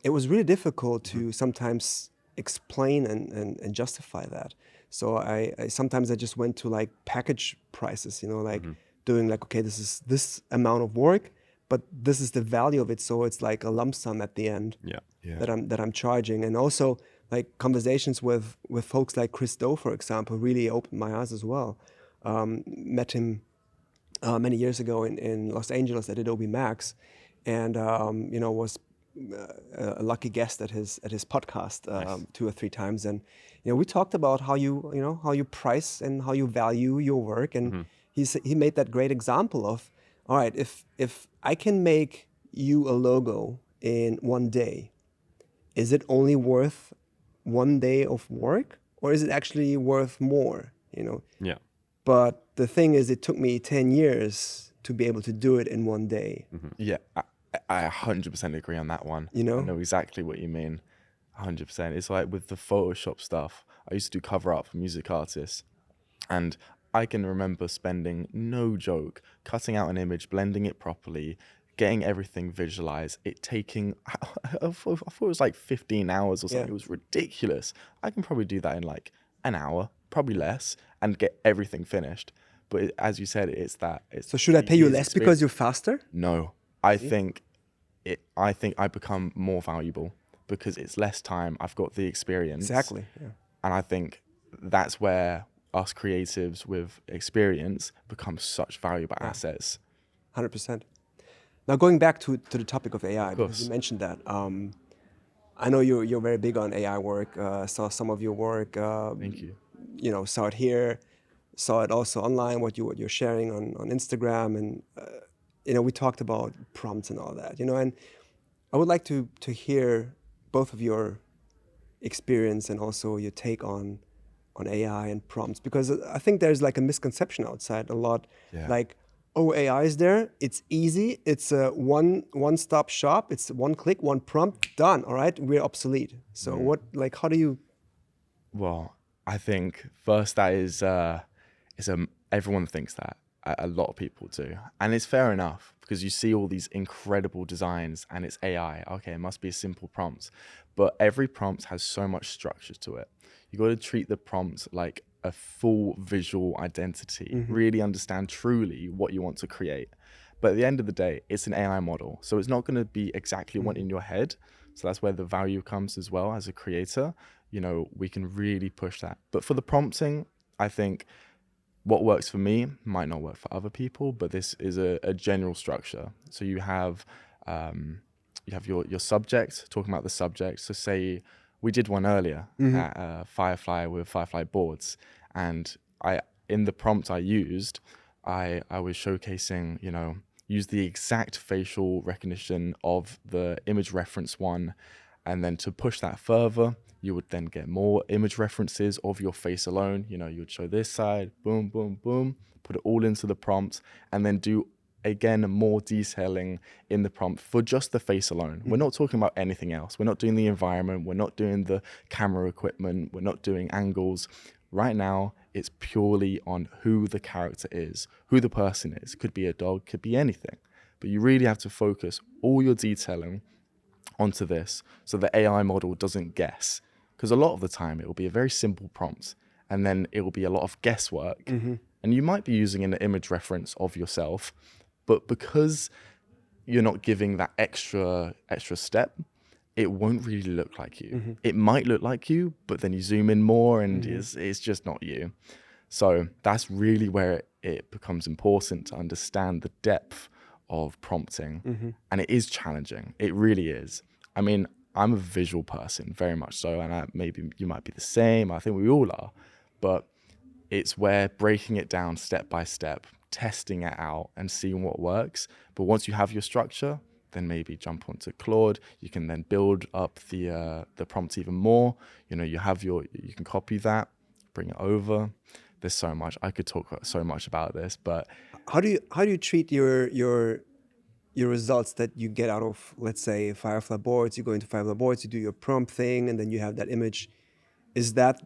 Speaker 2: it was really difficult to sometimes explain and justify that. So I sometimes I just went to like package prices, like doing like, okay, this is this amount of work, but this is the value of it. So it's like a lump sum at the end that I'm charging. And also like conversations with folks like Chris Do, for example, really opened my eyes as well. Met him many years ago in Los Angeles at Adobe Max, and was a lucky guest at his podcast
Speaker 1: Nice.
Speaker 2: 2 or 3 times, and we talked about how you price and how you value your work, and he made that great example of, all right, if I can make you a logo in 1 day, is it only worth 1 day of work, or is it actually worth more?
Speaker 1: Yeah.
Speaker 2: But the thing is, it took me 10 years to be able to do it in 1 day.
Speaker 3: Yeah, I 100% agree on that one. I know exactly what you mean. 100%. It's like with the Photoshop stuff. I used to do cover art for music artists, and I can remember spending, no joke, cutting out an image, blending it properly, getting everything visualized, it taking, I thought it was like 15 hours or something.
Speaker 2: Yeah.
Speaker 3: It was ridiculous. I can probably do that in like an hour, probably less, and get everything finished. But as you said, it's that.
Speaker 2: So should I pay you less because you're faster?
Speaker 3: No, I think I become more valuable because it's less time. I've got the experience.
Speaker 2: Exactly. Yeah.
Speaker 3: And I think that's where us creatives with experience become such valuable assets.
Speaker 2: 100%. Now going back to the topic of AI,
Speaker 3: Of
Speaker 2: because
Speaker 3: course.
Speaker 2: you mentioned that. I know you're very big on AI work. Saw some of your work.
Speaker 3: Thank you.
Speaker 2: Saw it here, saw it also online. What you're sharing on Instagram, and we talked about prompts and all that. And I would like to hear both of your experience and also your take on AI and prompts, because I think there's like a misconception outside a lot.
Speaker 3: Yeah.
Speaker 2: Like, oh, AI is there. It's easy. It's a one-stop shop. It's one click, one prompt, done. All right, we're obsolete. So how do you?
Speaker 3: Well, I think first that is everyone thinks that. A lot of people do. And it's fair enough because you see all these incredible designs and it's AI. Okay, it must be a simple prompt. But every prompt has so much structure to it. You got to treat the prompt like a full visual identity, really understand truly what you want to create. But at the end of the day, it's an AI model. So it's not going to be exactly what in your head. So that's where the value comes as well as a creator. We can really push that. But for the prompting, I think what works for me might not work for other people, but this is a general structure. So you have your subject, talking about the subject. So say we did one earlier at Firefly with Firefly boards, and in the prompt I used, I was showcasing, use the exact facial recognition of the image reference one, and then to push that further, you would then get more image references of your face alone. You would show this side, boom, boom, boom, put it all into the prompt, and then do, again, more detailing in the prompt for just the face alone. We're not talking about anything else. We're not doing the environment. We're not doing the camera equipment. We're not doing angles. Right now, it's purely on who the character is, who the person is. Could be a dog, could be anything. But you really have to focus all your detailing onto this so the AI model doesn't guess. Because a lot of the time it will be a very simple prompt and then it will be a lot of guesswork. And you might be using an image reference of yourself, but because you're not giving that extra step, it won't really look like you. It might look like you, but then you zoom in more and it's just not you. So that's really where it becomes important to understand the depth of prompting. And it is challenging. It really is. I mean, I'm a visual person, very much so, and maybe you might be the same. I think we all are, but it's where breaking it down step by step, testing it out and seeing what works. But once you have your structure, then maybe jump onto Claude. You can then build up the prompt even more. You know, you can copy that, bring it over. There's so much. I could talk so much about this, but
Speaker 2: how do you treat your results that you get out of, let's say, Firefly boards? You go into Firefly boards, you do your prompt thing, and then you have that image. Is that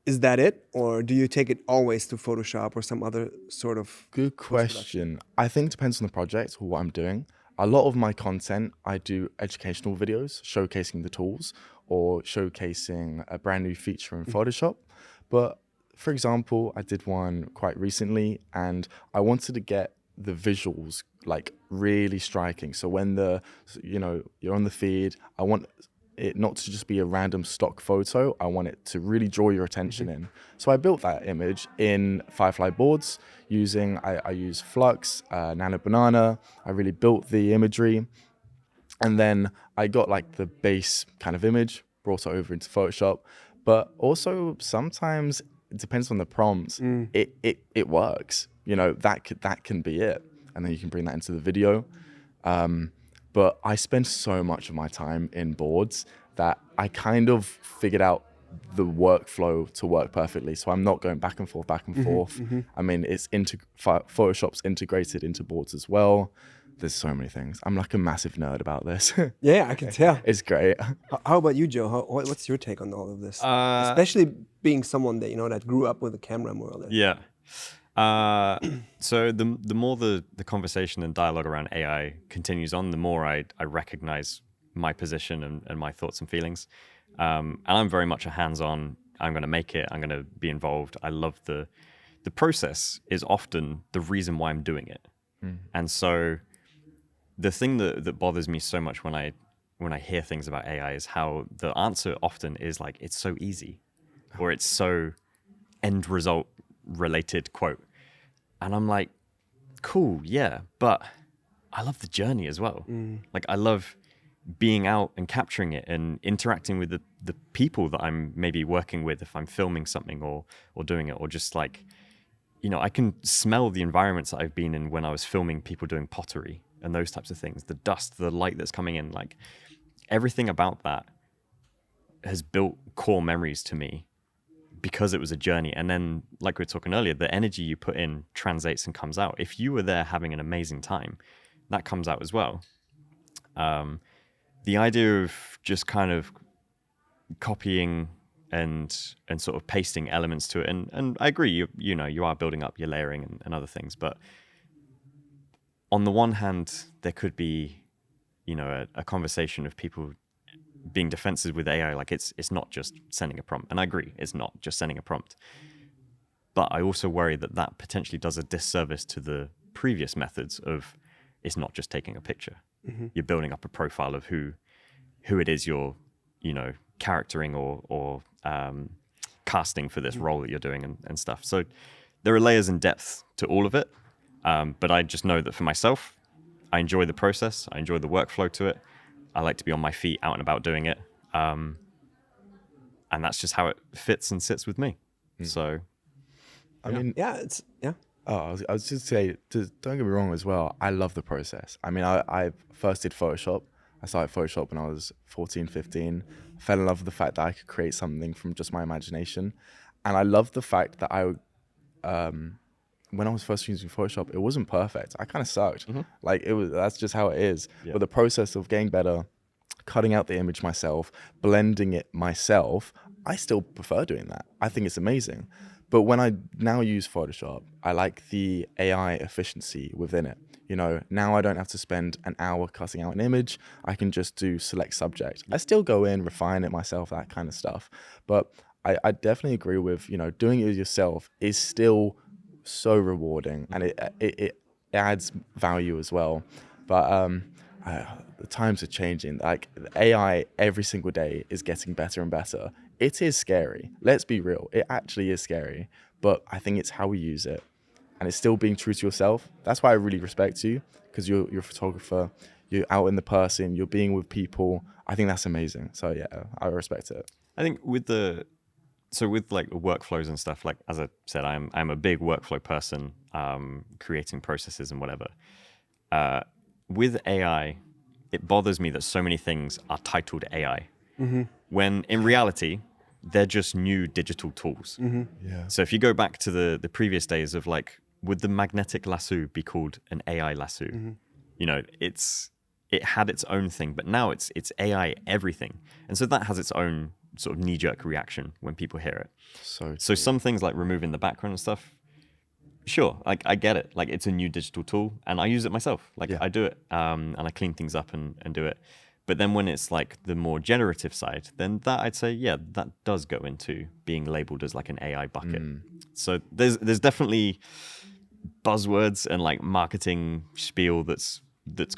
Speaker 2: it, or do you take it always to Photoshop or some other sort of?
Speaker 3: Good question. I think it depends on the project or what I'm doing. A lot of my content, I do educational videos showcasing the tools or showcasing a brand new feature in Photoshop. But for example, I did one quite recently and I wanted to get the visuals like really striking. So when you're on the feed, I want it not to just be a random stock photo. I want it to really draw your attention in. So I built that image in Firefly boards using, I use Flux, Nano Banana. I really built the imagery. And then I got like the base kind of image, brought it over into Photoshop. But also sometimes it depends on the prompt. It works. You know, that can be it. And then you can bring that into the video. But I spend so much of my time in boards that I kind of figured out the workflow to work perfectly. So I'm not going back and forth. I mean, Photoshop's integrated into boards as well. There's so many things. I'm like a massive nerd about this.
Speaker 2: Yeah, I can tell.
Speaker 3: It's great.
Speaker 2: How about you, Joe? What's your take on all of this? Especially being someone that, that grew up with a camera more or less.
Speaker 1: Yeah. So the more the conversation and dialogue around AI continues on, the more I recognize my position and my thoughts and feelings. And I'm very much a hands-on, I'm going to make it, I'm going to be involved. I love the process is often the reason why I'm doing it. And so the thing that bothers me so much when I hear things about AI is how the answer often is like, it's so easy, or it's so end result related quote. And I'm like, cool, yeah, but I love the journey as well. Like I love being out and capturing it and interacting with the people that I'm maybe working with if I'm filming something or doing it, or just like, I can smell the environments that I've been in when I was filming people doing pottery and those types of things, the dust, the light that's coming in, like everything about that has built core memories to me because it was a journey. And then, like we were talking earlier, the energy you put in translates and comes out. If you were there having an amazing time, that comes out as well. The idea of just kind of copying and sort of pasting elements to it, and I agree, you are building up your layering and other things, but on the one hand, there could be, a conversation of people being defensive with AI, like it's not just sending a prompt. And I agree, it's not just sending a prompt. But I also worry that potentially does a disservice to the previous methods of it's not just taking a picture. You're building up a profile of who it is you're, charactering or casting for this role that you're doing and stuff. So there are layers and depth to all of it. But I just know that for myself, I enjoy the process. I enjoy the workflow to it. I like to be on my feet, out and about doing it. And that's just how it fits and sits with me. So,
Speaker 3: I mean,
Speaker 2: yeah.
Speaker 3: Oh, I was just say, don't get me wrong as well. I love the process. I mean, I first did Photoshop. I started Photoshop when I was 14, 15. Fell in love with the fact that I could create something from just my imagination. And I love the fact that when I was first using Photoshop, it wasn't perfect. I kind of sucked. Like that's just how it is. Yeah. But the process of getting better, cutting out the image myself, blending it myself, I still prefer doing that. I think it's amazing. But when I now use Photoshop, I like the AI efficiency within it. Now I don't have to spend an hour cutting out an image. I can just do select subject. I still go in, refine it myself, that kind of stuff. But I definitely agree with, doing it yourself is still so rewarding, and it adds value as well. But the times are changing. Like AI every single day is getting better and better. It is scary. Let's be real. It actually is scary. But I think it's how we use it. And it's still being true to yourself. That's why I really respect you, because you're a photographer. you're out in the person, you're being with people. I think that's amazing. So yeah, I respect it.
Speaker 1: I think with like workflows and stuff, like as I said, I'm a big workflow person, creating processes and whatever. With AI, it bothers me that so many things are titled AI, when in reality, they're just new digital tools.
Speaker 3: Yeah.
Speaker 1: So if you go back to the previous days of like, would the magnetic lasso be called an AI lasso? You know, it had its own thing, but now it's AI everything. And so that has its own sort of knee-jerk reaction when people hear it. So some things like removing the background and stuff, sure, like I get it. Like it's a new digital tool and I use it myself. Like I do it and I clean things up and do it. But then when it's like the more generative side, then that I'd say, yeah, that does go into being labeled as like an AI bucket. So there's definitely buzzwords and like marketing spiel that's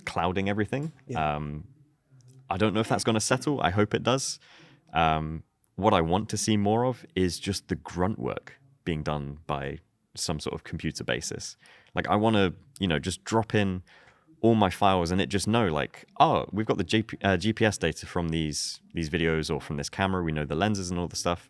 Speaker 1: clouding everything. I don't know if that's going to settle. I hope it does. What I want to see more of is just the grunt work being done by some sort of computer basis. Like I want to, just drop in all my files and it just know like, oh, we've got the GPS data from these videos or from this camera. We know the lenses and all the stuff.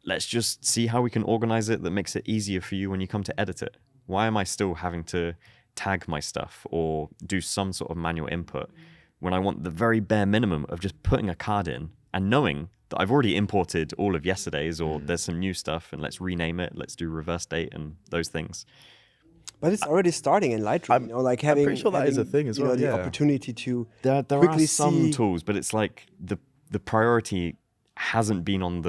Speaker 1: Let's just see how we can organize it that makes it easier for you when you come to edit it. Why am I still having to tag my stuff or do some sort of manual input when I want the very bare minimum of just putting a card in and knowing that I've already imported all of yesterday's or there's some new stuff and let's rename it, let's do reverse date and those things.
Speaker 2: But it's already starting in Lightroom, like having.
Speaker 3: I'm pretty sure that is a thing as well.
Speaker 2: The opportunity to
Speaker 1: there
Speaker 2: quickly
Speaker 1: are some
Speaker 2: see
Speaker 1: tools, but it's like the priority hasn't been on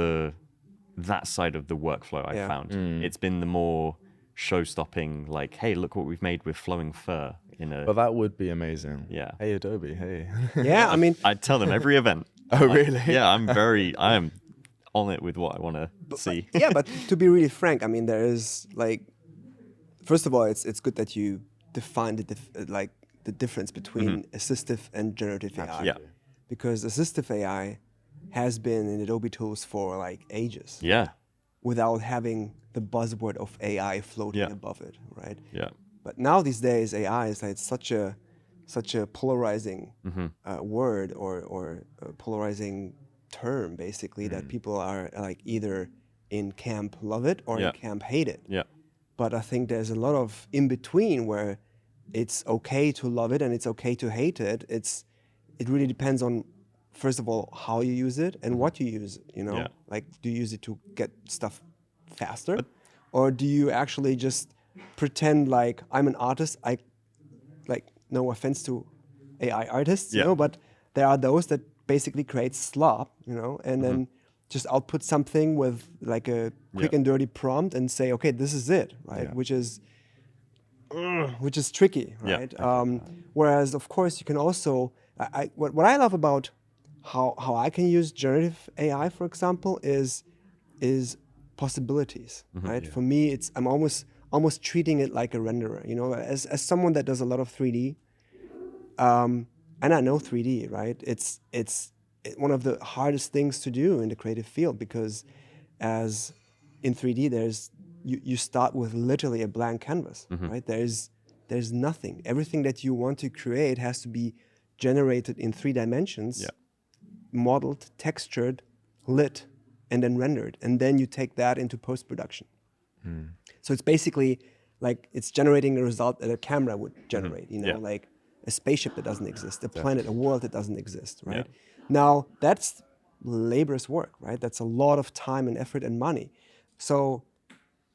Speaker 1: that side of the workflow I've found. It's been the more show-stopping, like, hey, look what we've made with flowing fur in a.
Speaker 3: But that would be amazing.
Speaker 1: Yeah.
Speaker 3: Hey, Adobe. Hey.
Speaker 2: Yeah, I mean,
Speaker 1: I tell them every event.
Speaker 3: Oh, really?
Speaker 1: I am on it with what I want to see.
Speaker 2: Yeah, but to be really frank, I mean, there is like, first of all, it's good that you define the difference between assistive and generative AI.
Speaker 1: Yeah.
Speaker 2: Because assistive AI has been in Adobe tools for like ages.
Speaker 1: Yeah.
Speaker 2: Without having the buzzword of AI floating above it, right?
Speaker 1: Yeah.
Speaker 2: But now these days, AI is like such a polarizing word or a polarizing term, basically, that people are like either in camp love it or in camp hate it.
Speaker 1: Yeah.
Speaker 2: But I think there's a lot of in between where it's okay to love it and it's okay to hate it. It really depends on, first of all, how you use it and what you use. Like, do you use it to get stuff faster, or do you actually just pretend like I'm an artist? I like, no offense to AI artists, but there are those that basically create slop, and then just output something with like a quick and dirty prompt and say, okay, this is it, right? Which is tricky, right? Whereas, of course, you can also, what I love about how I can use generative AI, for example, is possibilities, right? For me, I'm almost treating it like a renderer, as someone that does a lot of 3D, and I know 3D, right? It's one of the hardest things to do in the creative field, because as in 3D, you start with literally a blank canvas, right? There's nothing. Everything that you want to create has to be generated in 3 dimensions, modeled, textured, lit, and then rendered. And then you take that into post-production. So it's basically like it's generating a result that a camera would generate, like a spaceship that doesn't exist, a planet, a world that doesn't exist, right? Now, that's laborious work, right? That's a lot of time and effort and money. So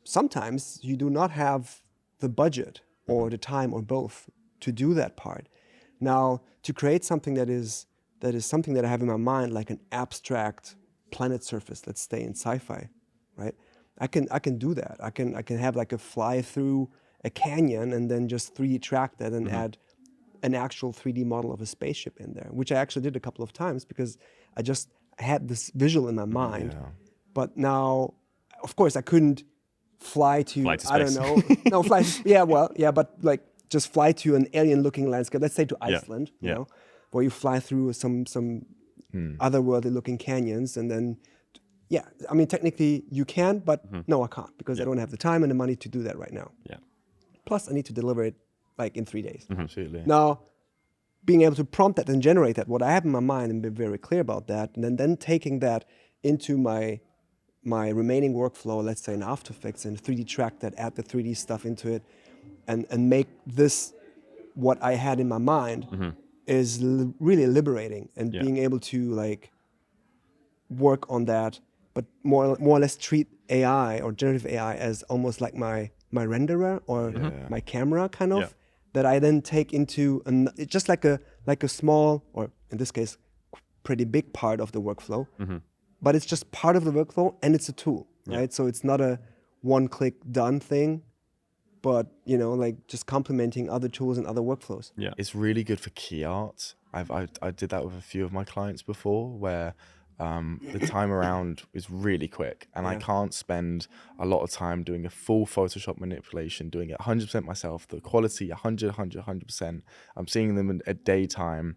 Speaker 2: sometimes you do not have the budget or the time or both to do that part. Now, to create something that is something that I have in my mind, like an abstract planet surface, let's stay in sci-fi, right? I can do that. I can have like a fly through a canyon and then just 3D track that and add an actual 3D model of a spaceship in there, which I actually did a couple of times because I had this visual in my mind. But now, of course, I couldn't fly to
Speaker 1: space.
Speaker 2: I don't know. No, fly. But like just fly to an alien-looking landscape. Let's say to Iceland, you know, where you fly through some otherworldly-looking canyons, and then I mean, technically you can, but no, I can't because I don't have the time and the money to do that right now. Plus, I need to deliver it like in 3 days.
Speaker 3: Absolutely.
Speaker 2: Now, being able to prompt that and generate that, what I have in my mind, and be very clear about that, and then taking that into my remaining workflow, let's say in After Effects, and 3D track that, add the 3D stuff into it, and make this what I had in my mind is really liberating, and being able to like work on that, but more or less treat AI or generative AI as almost like my renderer or my camera kind of, that I then take into it's just like a small, or in this case, pretty big part of the workflow, but it's just part of the workflow and it's a tool, right? So it's not a one-click done thing, but like just complementing other tools and other workflows.
Speaker 1: Yeah,
Speaker 3: it's really good for key art. I did that with a few of my clients before, where the time around is really quick, and I can't spend a lot of time doing a full Photoshop manipulation, doing it 100% myself, the quality 100%. I'm seeing them in a daytime.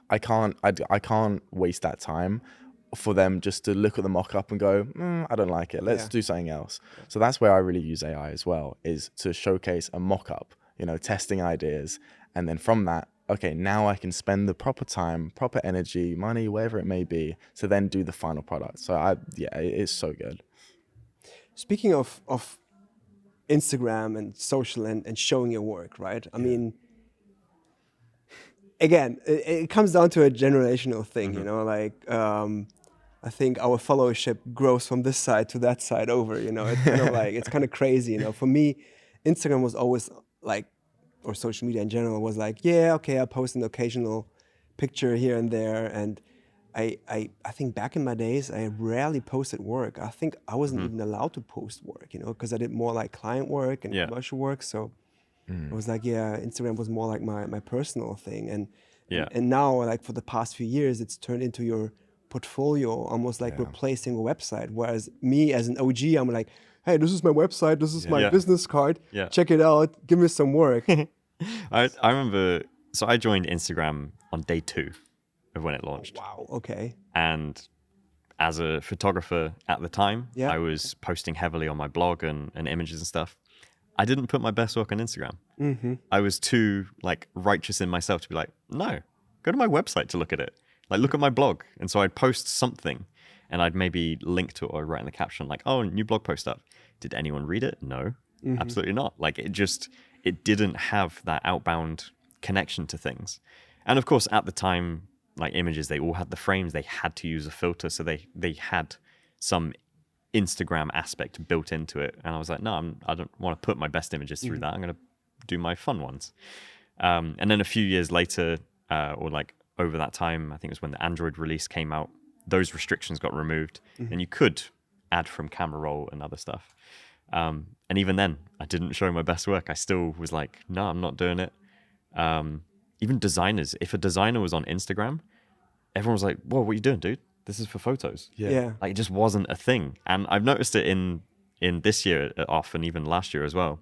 Speaker 3: I can't waste that time for them just to look at the mock-up and go, I don't like it, let's do something else. So that's where I really use AI as well, is to showcase a mock-up, testing ideas, and then from that, okay, now I can spend the proper time, proper energy, money, whatever it may be, to then do the final product. So it's so good.
Speaker 2: Speaking of Instagram and social and showing your work, right? I mean, again, it comes down to a generational thing, like I think our followership grows from this side to that side over, it's kind of like, it's kind of crazy, For me, Instagram was always like, or social media in general was like, I post an occasional picture here and there. And I think back in my days, I rarely posted work. I think I wasn't even allowed to post work, because I did more like client work and commercial work. So it was like, Instagram was more like my personal thing. And now, like for the past few years, it's turned into your portfolio, almost like replacing a website. Whereas me as an OG, I'm like, hey, this is my website, this is my business card, check it out, give me some work.
Speaker 1: I remember, so I joined Instagram on day 2 of when it launched.
Speaker 2: Wow, okay.
Speaker 1: And as a photographer at the time, I was posting heavily on my blog and images and stuff. I didn't put my best work on Instagram. I was too like righteous in myself to be like, no, go to my website to look at it. Like, look at my blog. And so I'd post something and I'd maybe link to it or write in the caption like, oh, new blog post up. Did anyone read it? No, absolutely not. Like, it didn't have that outbound connection to things. And of course, at the time, like images, they all had the frames. They had to use a filter. So they had some Instagram aspect built into it. And I was like, no, I don't want to put my best images through that. I'm going to do my fun ones. And then a few years later, or like over that time, I think it was when the Android release came out, those restrictions got removed and you could add from camera roll and other stuff. And even then, I didn't show my best work. I still was like, no, I'm not doing it. Even designers, if a designer was on Instagram, everyone was like, whoa, what are you doing, dude? This is for photos.
Speaker 2: Yeah.
Speaker 1: Like, it just wasn't a thing. And I've noticed it in this year off, and even last year as well.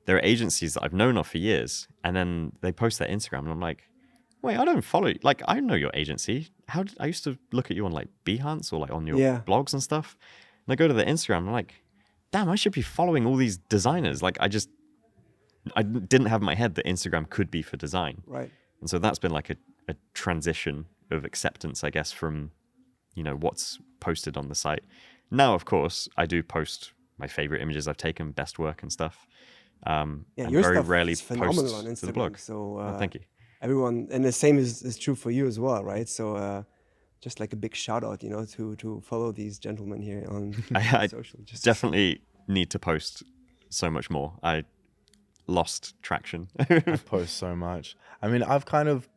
Speaker 1: There are agencies that I've known of for years, and then they post their Instagram, and I'm like, wait, I don't follow you. Like, I know your agency. I used to look at you on like Behance or like on your blogs and stuff. And I go to their Instagram, and I'm like, damn, I should be following all these designers. Like, I didn't have in my head that Instagram could be for design.
Speaker 2: Right.
Speaker 1: And so that's been like a transition of acceptance, I guess, from, what's posted on the site. Now, of course, I do post my favorite images I've taken, best work and stuff. And
Speaker 2: your
Speaker 1: very
Speaker 2: stuff
Speaker 1: rally
Speaker 2: is phenomenal
Speaker 1: post
Speaker 2: on Instagram,
Speaker 1: to the blog.
Speaker 2: So
Speaker 1: thank you.
Speaker 2: Everyone, and the same is true for you as well, right? So just like a big shout out, to follow these gentlemen here on social.
Speaker 1: Just definitely need to post so much more. I lost traction.
Speaker 3: I post so much. I mean, I've kind of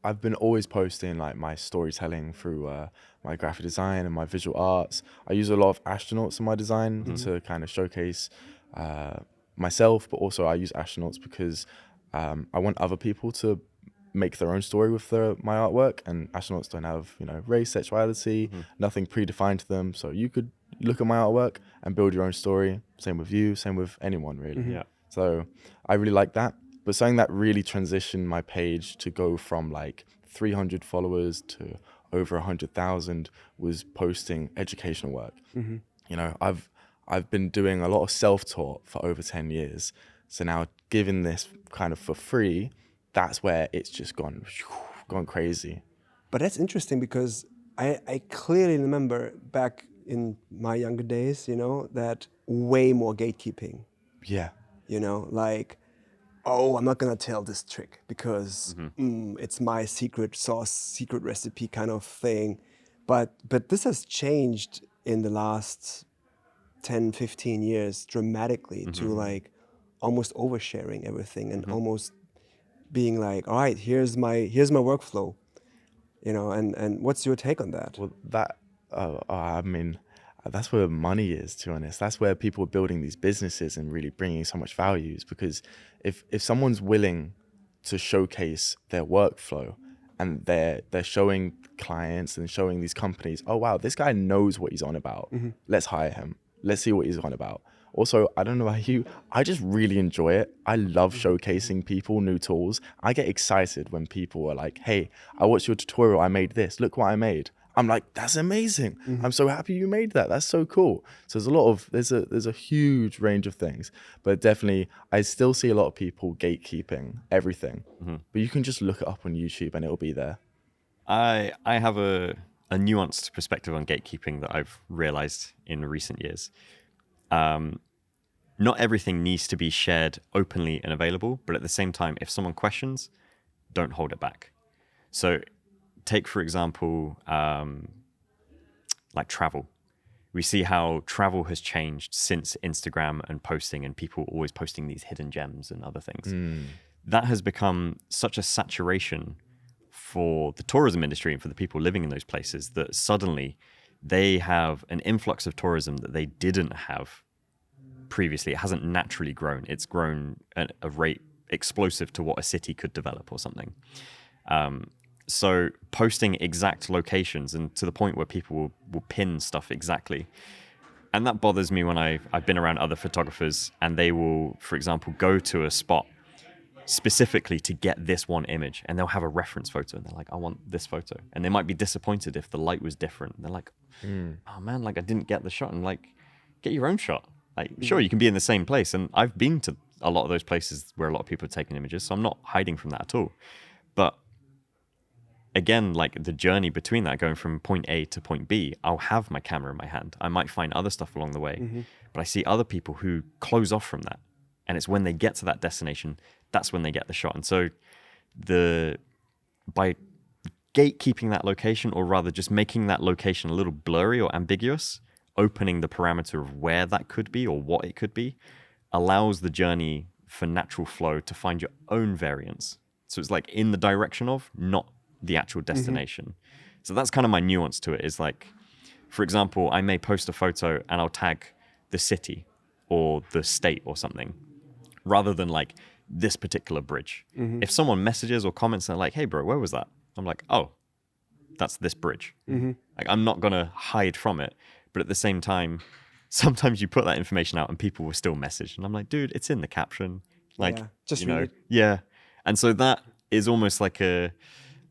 Speaker 3: I've been always posting like my storytelling through my graphic design and my visual arts. I use a lot of astronauts in my design to kind of showcase myself, but also I use astronauts because I want other people to make their own story with my artwork, and astronauts don't have race, sexuality, nothing predefined to them. So you could look at my artwork and build your own story. Same with you, same with anyone really.
Speaker 1: Yeah.
Speaker 3: So I really like that. But something that really transitioned my page to go from like 300 followers to over 100,000 was posting educational work. I've been doing a lot of self-taught for over 10 years. So now giving this kind of for free, that's where it's just gone crazy.
Speaker 2: But that's interesting because I clearly remember back in my younger days, that way more gatekeeping.
Speaker 3: Yeah.
Speaker 2: Like, oh, I'm not gonna tell this trick because it's my secret sauce, secret recipe kind of thing. But this has changed in the last 10, 15 years dramatically to like almost oversharing everything and almost being like, all right, here's my workflow, and what's your take on that?
Speaker 3: Well, that, I mean, that's where money is, to be honest. That's where people are building these businesses and really bringing so much value, is because if someone's willing to showcase their workflow and they're showing clients and showing these companies, oh, wow, this guy knows what he's on about. Let's hire him. Let's see what he's on about. Also, I don't know about you, I just really enjoy it. I love showcasing people new tools. I get excited when people are like, hey, I watched your tutorial, I made this, look what I made. I'm like, that's amazing. I'm so happy you made that. That's so cool. So there's a huge range of things, but definitely I still see a lot of people gatekeeping everything, but you can just look it up on YouTube and it'll be there.
Speaker 1: I have a nuanced perspective on gatekeeping that I've realized in recent years. Not everything needs to be shared openly and available, but at the same time, if someone questions, don't hold it back. So take, for example, like travel. We see how travel has changed since Instagram and posting, and people always posting these hidden gems and other things. That has become such a saturation for the tourism industry and for the people living in those places that suddenly they have an influx of tourism that they didn't have previously. It hasn't naturally grown. It's grown at a rate explosive to what a city could develop or something. So posting exact locations, and to the point where people will pin stuff exactly. And that bothers me when I've been around other photographers and they will, for example, go to a spot specifically to get this one image, and they'll have a reference photo and they're like, I want this photo. And they might be disappointed if the light was different. They're like, oh man, like I didn't get the shot. And like, get your own shot. Like, sure, you can be in the same place. And I've been to a lot of those places where a lot of people are taking images, so I'm not hiding from that at all. But again, like the journey between that, going from point A to point B, I'll have my camera in my hand. I might find other stuff along the way, but I see other people who close off from that. And it's when they get to that destination, that's when they get the shot. And so by gatekeeping that location, or rather just making that location a little blurry or ambiguous, opening the parameter of where that could be or what it could be, allows the journey for natural flow to find your own variance. So it's like in the direction of, not the actual destination. So that's kind of my nuance to it, is like, for example, I may post a photo and I'll tag the city or the state or something, rather than like this particular bridge. If someone messages or comments and they're like, hey bro, where was that? I'm like, oh, that's this bridge. Like, I'm not gonna hide from it. But at the same time, sometimes you put that information out and people will still message. And I'm like, dude, it's in the caption. Like,
Speaker 2: just
Speaker 1: you know,
Speaker 2: read it.
Speaker 1: yeah. And so that is almost like a,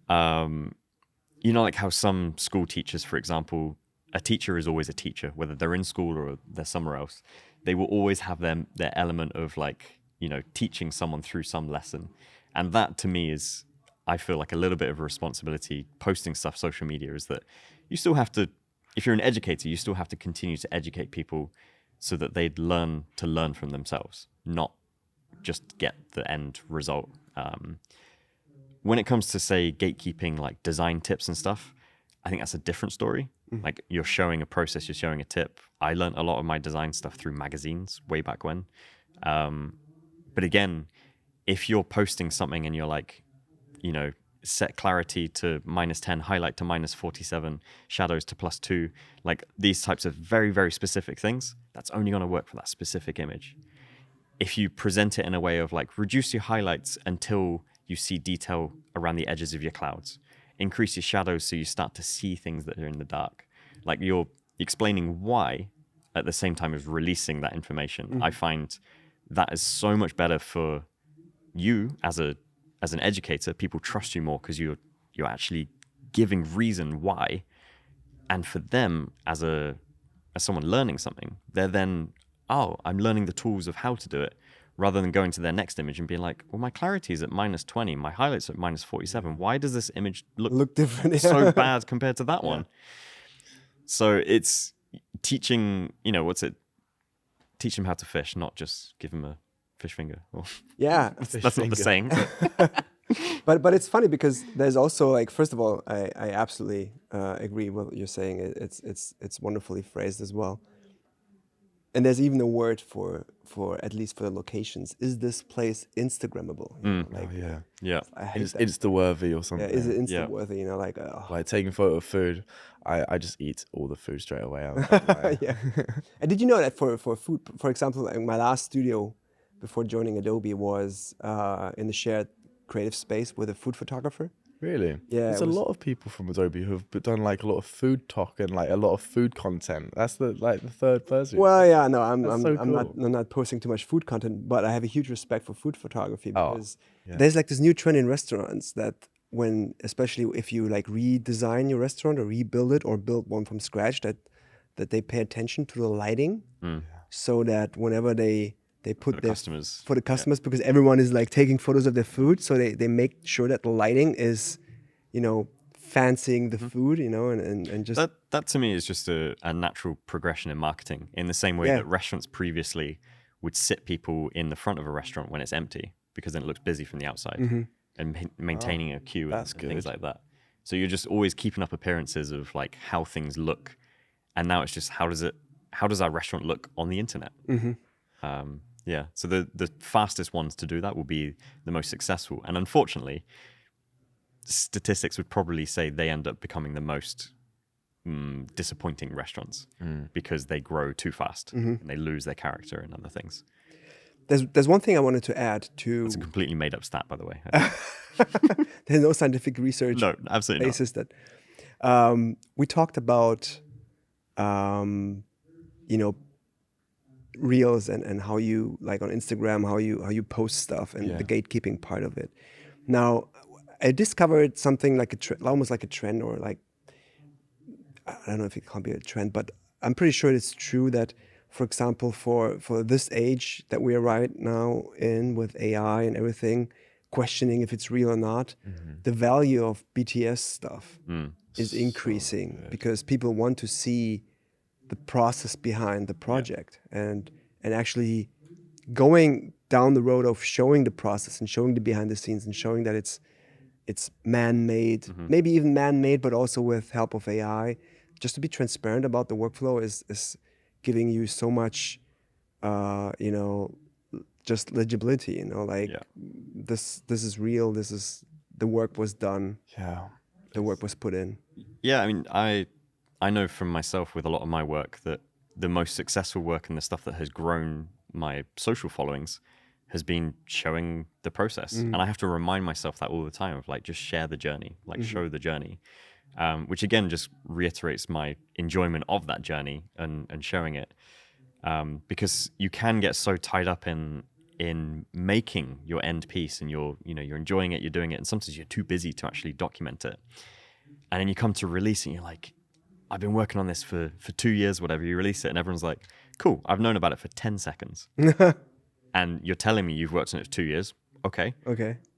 Speaker 1: like how some school teachers, for example, a teacher is always a teacher, whether they're in school or they're somewhere else. They will always have their element of like, teaching someone through some lesson. And that to me is, I feel like a little bit of a responsibility posting stuff, social media, is that you still have to, if you're an educator, you still have to continue to educate people so that they'd learn to learn from themselves, not just get the end result. When it comes to, say, gatekeeping, like design tips and stuff, I think that's a different story. Like, you're showing a process, you're showing a tip. I learned a lot of my design stuff through magazines way back when. But again, if you're posting something and you're like, set clarity to -10, highlight to -47, shadows to +2, like these types of very, very specific things, that's only going to work for that specific image. If you present it in a way of like, reduce your highlights until you see detail around the edges of your clouds, increase your shadows so you start to see things that are in the dark, like you're explaining why at the same time as releasing that information. I find that is so much better for you as an educator. People trust you more because you're actually giving reason why. And for them, as someone learning something, they're then, oh, I'm learning the tools of how to do it, rather than going to their next image and being like, well, my clarity is at -20, my highlights are at -47. Why does this image look
Speaker 2: different.
Speaker 1: so bad compared to that one? So it's teaching, teach them how to fish, not just give them a fish finger. Well,
Speaker 2: Yeah.
Speaker 1: that's not the saying.
Speaker 2: But it's funny because there's also like, first of all, I absolutely agree with what you're saying. It's wonderfully phrased as well. And there's even a word for at least for the locations. Is this place Instagrammable?
Speaker 1: Yeah.
Speaker 2: I hate
Speaker 3: It's
Speaker 2: that.
Speaker 3: Insta-worthy or something.
Speaker 2: Is it Insta worthy? Like,
Speaker 3: Like taking a photo of food, I just eat all the food straight away. Like,
Speaker 2: yeah. And did you know that for food, for example, like my last studio before joining Adobe was in the shared creative space with a food photographer.
Speaker 3: Really?
Speaker 2: Yeah,
Speaker 3: There's a lot of people from Adobe who've done like a lot of food talk and like a lot of food content. That's the third person.
Speaker 2: Well, yeah, no, I'm
Speaker 3: cool.
Speaker 2: not posting too much food content, but I have a huge respect for food photography because
Speaker 3: yeah.
Speaker 2: there's like this new trend in restaurants that especially if you like redesign your restaurant or rebuild it or build one from scratch, that they pay attention to the lighting so that whenever they put for the customers, because everyone is like taking photos of their food, so they make sure that the lighting is, fancying the food, and just
Speaker 1: that to me is just a natural progression in marketing. In the same way that restaurants previously would sit people in the front of a restaurant when it's empty because then it looks busy from the outside, and maintaining a queue and things like that. So you're just always keeping up appearances of like how things look, and now it's just how does our restaurant look on the internet? So the fastest ones to do that will be the most successful. And unfortunately, statistics would probably say they end up becoming the most disappointing restaurants because they grow too fast and they lose their character and other things.
Speaker 2: There's one thing I wanted to add to...
Speaker 1: It's a completely made up stat, by the way.
Speaker 2: There's no scientific research
Speaker 1: absolutely
Speaker 2: basis that... we talked about, reels and how you, like on Instagram, how you post stuff and the gatekeeping part of it. Now, I discovered something like almost like a trend, or like, I don't know if it can be a trend, but I'm pretty sure it's true that, for example, for this age that we are right now in with AI and everything, questioning if it's real or not, the value of BTS stuff is increasing because people want to see the process behind the project and actually going down the road of showing the process and showing the behind the scenes and showing that it's man-made, maybe even man-made, but also with help of AI. Just to be transparent about the workflow is giving you so much, just legibility. This is real. This is the work was done.
Speaker 3: Yeah,
Speaker 2: the work was put in.
Speaker 1: Yeah, I mean, I know from myself with a lot of my work that the most successful work and the stuff that has grown my social followings has been showing the process. And I have to remind myself that all the time of like, just share the journey, like show the journey, which again, just reiterates my enjoyment of that journey and showing it. Because you can get so tied up in making your end piece and you're enjoying it, you're doing it. And sometimes you're too busy to actually document it. And then you come to release it and you're like, I've been working on this for 2 years, whatever. You release it and everyone's like, cool, I've known about it for 10 seconds. And you're telling me you've worked on it for 2 years. Okay.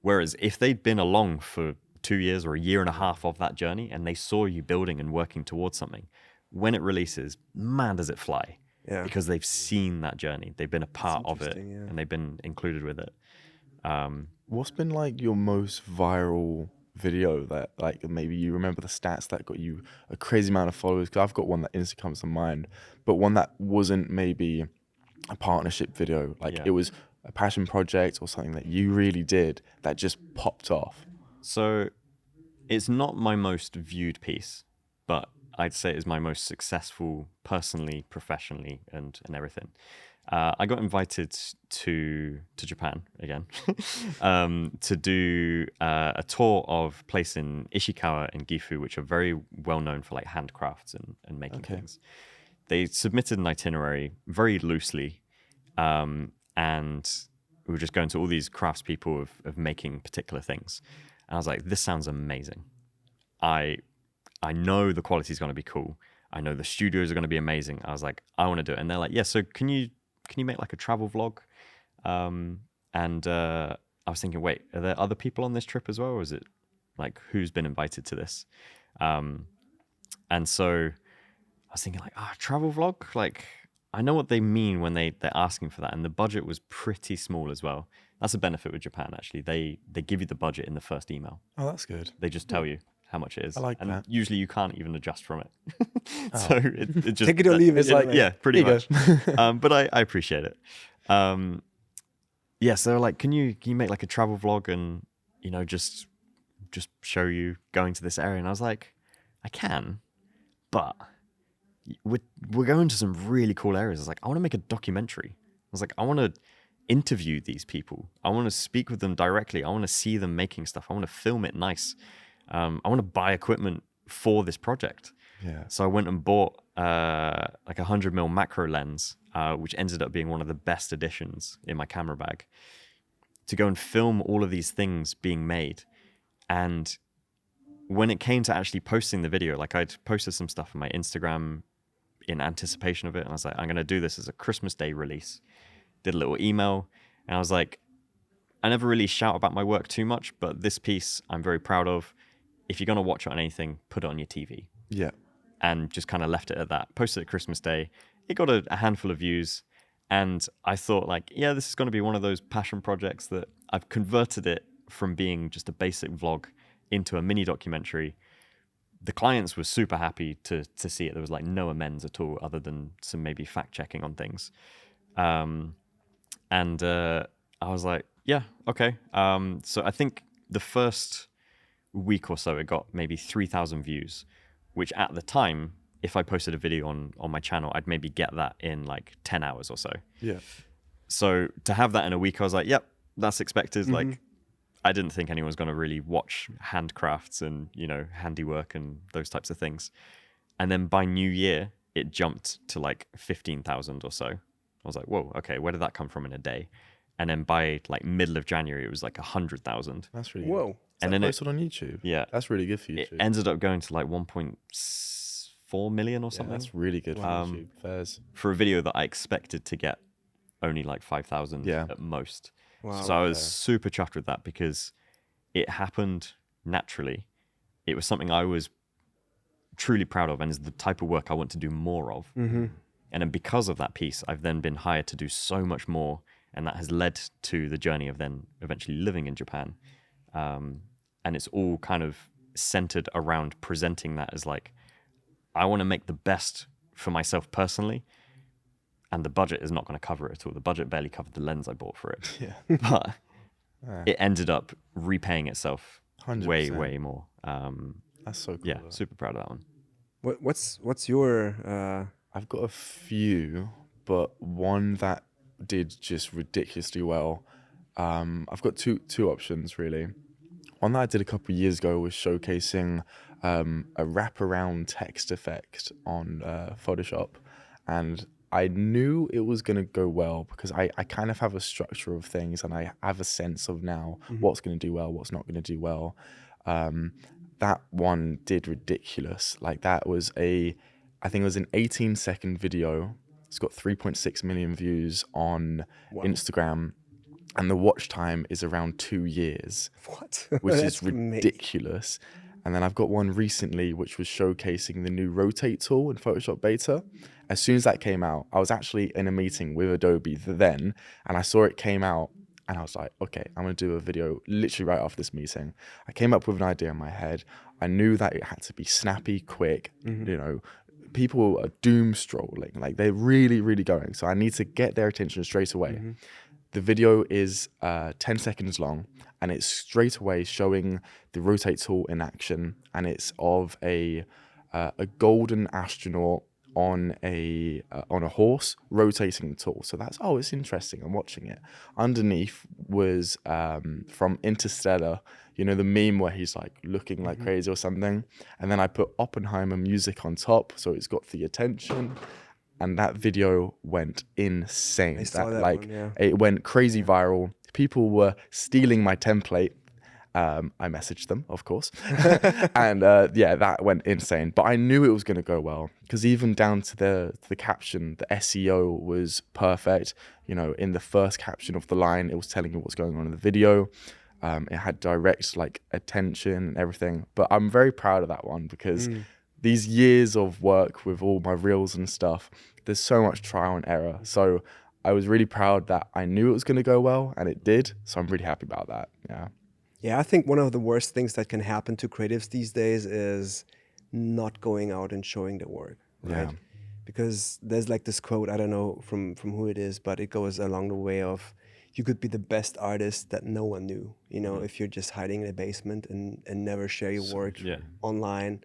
Speaker 1: Whereas if they'd been along for 2 years or a year and a half of that journey and they saw you building and working towards something, when it releases, man, does it fly. Yeah. Because they've seen that journey. They've been a part of it and they've been included with it.
Speaker 3: What's been like your most viral video that like maybe you remember the stats that got you a crazy amount of followers? Because I've got one that instantly comes to mind, but one that wasn't maybe a partnership video, like it was a passion project or something that you really did that just popped off.
Speaker 1: So it's not my most viewed piece, but I'd say it's my most successful personally, professionally, and everything. I got invited to Japan again to do a tour of a place in Ishikawa and Gifu, which are very well known for like handcrafts and making things. They submitted an itinerary very loosely, and we were just going to all these craftspeople of making particular things. And I was like, this sounds amazing. I know the quality is going to be cool. I know the studios are going to be amazing. I was like, I want to do it. And they're like, yeah, so can you make like a travel vlog? And I was thinking, wait, are there other people on this trip as well? Or is it like, who's been invited to this? And so I was thinking like, travel vlog? Like, I know what they mean when they're asking for that. And the budget was pretty small as well. That's a benefit with Japan, actually. They give you the budget in the first email.
Speaker 3: Oh, that's good.
Speaker 1: They just tell you how much it is.
Speaker 3: I like
Speaker 1: and
Speaker 3: that.
Speaker 1: Usually you can't even adjust from it. So it just...
Speaker 2: Take it or leave it.
Speaker 1: Yeah, pretty much. But I appreciate it. Yeah, so like, can you make like a travel vlog and, you know, just show you going to this area? And I was like, I can, but we're going to some really cool areas. I was like, I want to make a documentary. I was like, I want to interview these people. I want to speak with them directly. I want to see them making stuff. I want to film it nice. I want to buy equipment for this project.
Speaker 3: Yeah.
Speaker 1: So I went and bought like 100mm macro lens, which ended up being one of the best additions in my camera bag, to go and film all of these things being made. And when it came to actually posting the video, like I'd posted some stuff on my Instagram in anticipation of it. And I was like, I'm going to do this as a Christmas Day release. Did a little email. And I was like, I never really shout about my work too much, but this piece I'm very proud of. If you're going to watch it on anything, put it on your TV.
Speaker 3: Yeah.
Speaker 1: And just kind of left it at that. Posted it Christmas Day. It got a handful of views. And I thought like, yeah, this is going to be one of those passion projects that I've converted it from being just a basic vlog into a mini documentary. The clients were super happy to see it. There was like no amends at all, other than some maybe fact checking on things. And I was like, yeah, okay. So I think the first week or so, it got maybe 3,000 views, which at the time, if I posted a video on my channel, I'd maybe get that in like 10 hours or so.
Speaker 3: Yeah.
Speaker 1: So to have that in a week, I was like, yep, that's expected. Mm-hmm. Like, I didn't think anyone was going to really watch handcrafts and, you know, handiwork and those types of things. And then by New Year, it jumped to like 15,000 or so. I was like, whoa, okay, where did that come from in a day? And then by like middle of January, it was like 100,000.
Speaker 3: That's really
Speaker 2: Whoa.
Speaker 3: good.
Speaker 1: And then
Speaker 3: posted on YouTube.
Speaker 1: Yeah.
Speaker 3: That's really good for YouTube.
Speaker 1: It ended up going to like 1.4 million or something.
Speaker 3: That's really good for YouTube. Fairs.
Speaker 1: For a video that I expected to get only like 5,000 at most.
Speaker 2: Wow.
Speaker 1: So I was super chuffed with that because it happened naturally. It was something I was truly proud of and is the type of work I want to do more of. Mm-hmm. And then because of that piece, I've then been hired to do so much more. And that has led to the journey of then eventually living in Japan. And it's all kind of centered around presenting that as like, I want to make the best for myself personally. And the budget is not going to cover it at all. The budget barely covered the lens I bought for it. Yeah. But it ended up repaying itself
Speaker 3: 100%.
Speaker 1: way more.
Speaker 3: That's so cool.
Speaker 1: Yeah, super proud of that one.
Speaker 2: What's your...
Speaker 3: I've got a few, but one that did just ridiculously well. I've got two options, really. One that I did a couple of years ago was showcasing a wraparound text effect on Photoshop. And I knew it was going to go well because I kind of have a structure of things and I have a sense of now what's going to do well, what's not going to do well. That one did ridiculous. Like that was I think it was an 18-second video. It's got 3.6 million views on Instagram. And the watch time is around 2 years.
Speaker 2: What?
Speaker 3: Which is ridiculous. And then I've got one recently which was showcasing the new rotate tool in Photoshop Beta. As soon as that came out, I was actually in a meeting with Adobe then, and I saw it came out, and I was like, okay, I'm going to do a video literally right after this meeting. I came up with an idea in my head. I knew that it had to be snappy, quick, you know, people are doom strolling, like they're really, really going. So I need to get their attention straight away. The video is 10 seconds long, and it's straight away showing the rotate tool in action, and it's of a golden astronaut on a horse rotating the tool. So that's, it's interesting. I'm watching it. Underneath was from Interstellar, you know, the meme where he's like looking like crazy or something. And then I put Oppenheimer music on top, so it's got the attention. And that video went insane.
Speaker 2: I saw that
Speaker 3: like
Speaker 2: one, yeah.
Speaker 3: It went crazy viral. People were stealing my template I messaged them, of course, and yeah, that went insane. But I knew it was going to go well because even down to the caption, the SEO was perfect. You know, in the first caption of the line, it was telling you what's going on in the video. It had direct like attention and everything. But I'm very proud of that one because these years of work with all my reels and stuff, there's so much trial and error. So I was really proud that I knew it was going to go well, and it did. So I'm really happy about that. Yeah.
Speaker 2: Yeah, I think one of the worst things that can happen to creatives these days is not going out and showing their work, right?
Speaker 3: Yeah.
Speaker 2: Because there's like this quote, I don't know from who it is, but it goes along the way of, you could be the best artist that no one knew, you know, if you're just hiding in a basement and never share your work online,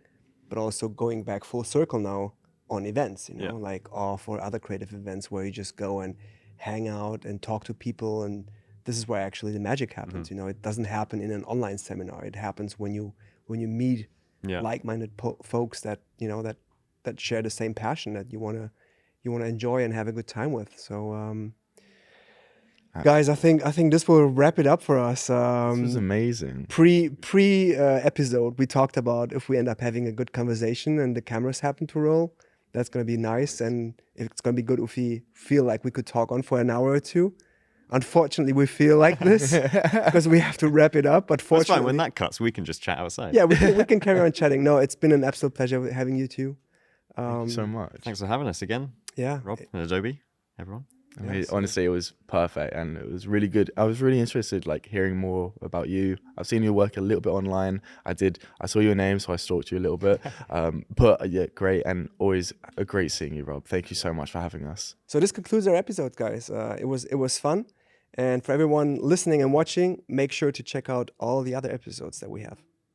Speaker 2: but also going back full circle now on events, you know, like off or other creative events where you just go and hang out and talk to people, and this is where actually the magic happens. You know, it doesn't happen in an online seminar. It happens when you meet like-minded folks that, you know, that share the same passion that you wanna enjoy and have a good time with. So guys, I think this will wrap it up for us.
Speaker 3: This was amazing.
Speaker 2: Pre episode, we talked about if we end up having a good conversation and the cameras happen to roll, that's gonna be nice, and it's gonna be good if we feel like we could talk on for an hour or two. Unfortunately, we feel like this because we have to wrap it up. But fortunately,
Speaker 1: it's fine. When that cuts, we can just chat outside.
Speaker 2: Yeah, we can carry on chatting. No, it's been an absolute pleasure having you two.
Speaker 3: Thank you so much.
Speaker 1: Thanks for having us again.
Speaker 2: Yeah,
Speaker 1: Rob and Adobe, everyone.
Speaker 3: I mean, honestly, it was perfect and it was really good. I was really interested, like hearing more about you. I've seen your work a little bit online. I saw your name, so I stalked you a little bit. But yeah, great, and always a great seeing you, Rob. Thank you so much for having us.
Speaker 2: So this concludes our episode, guys. It was fun, and for everyone listening and watching, make sure to check out all the other episodes that we have.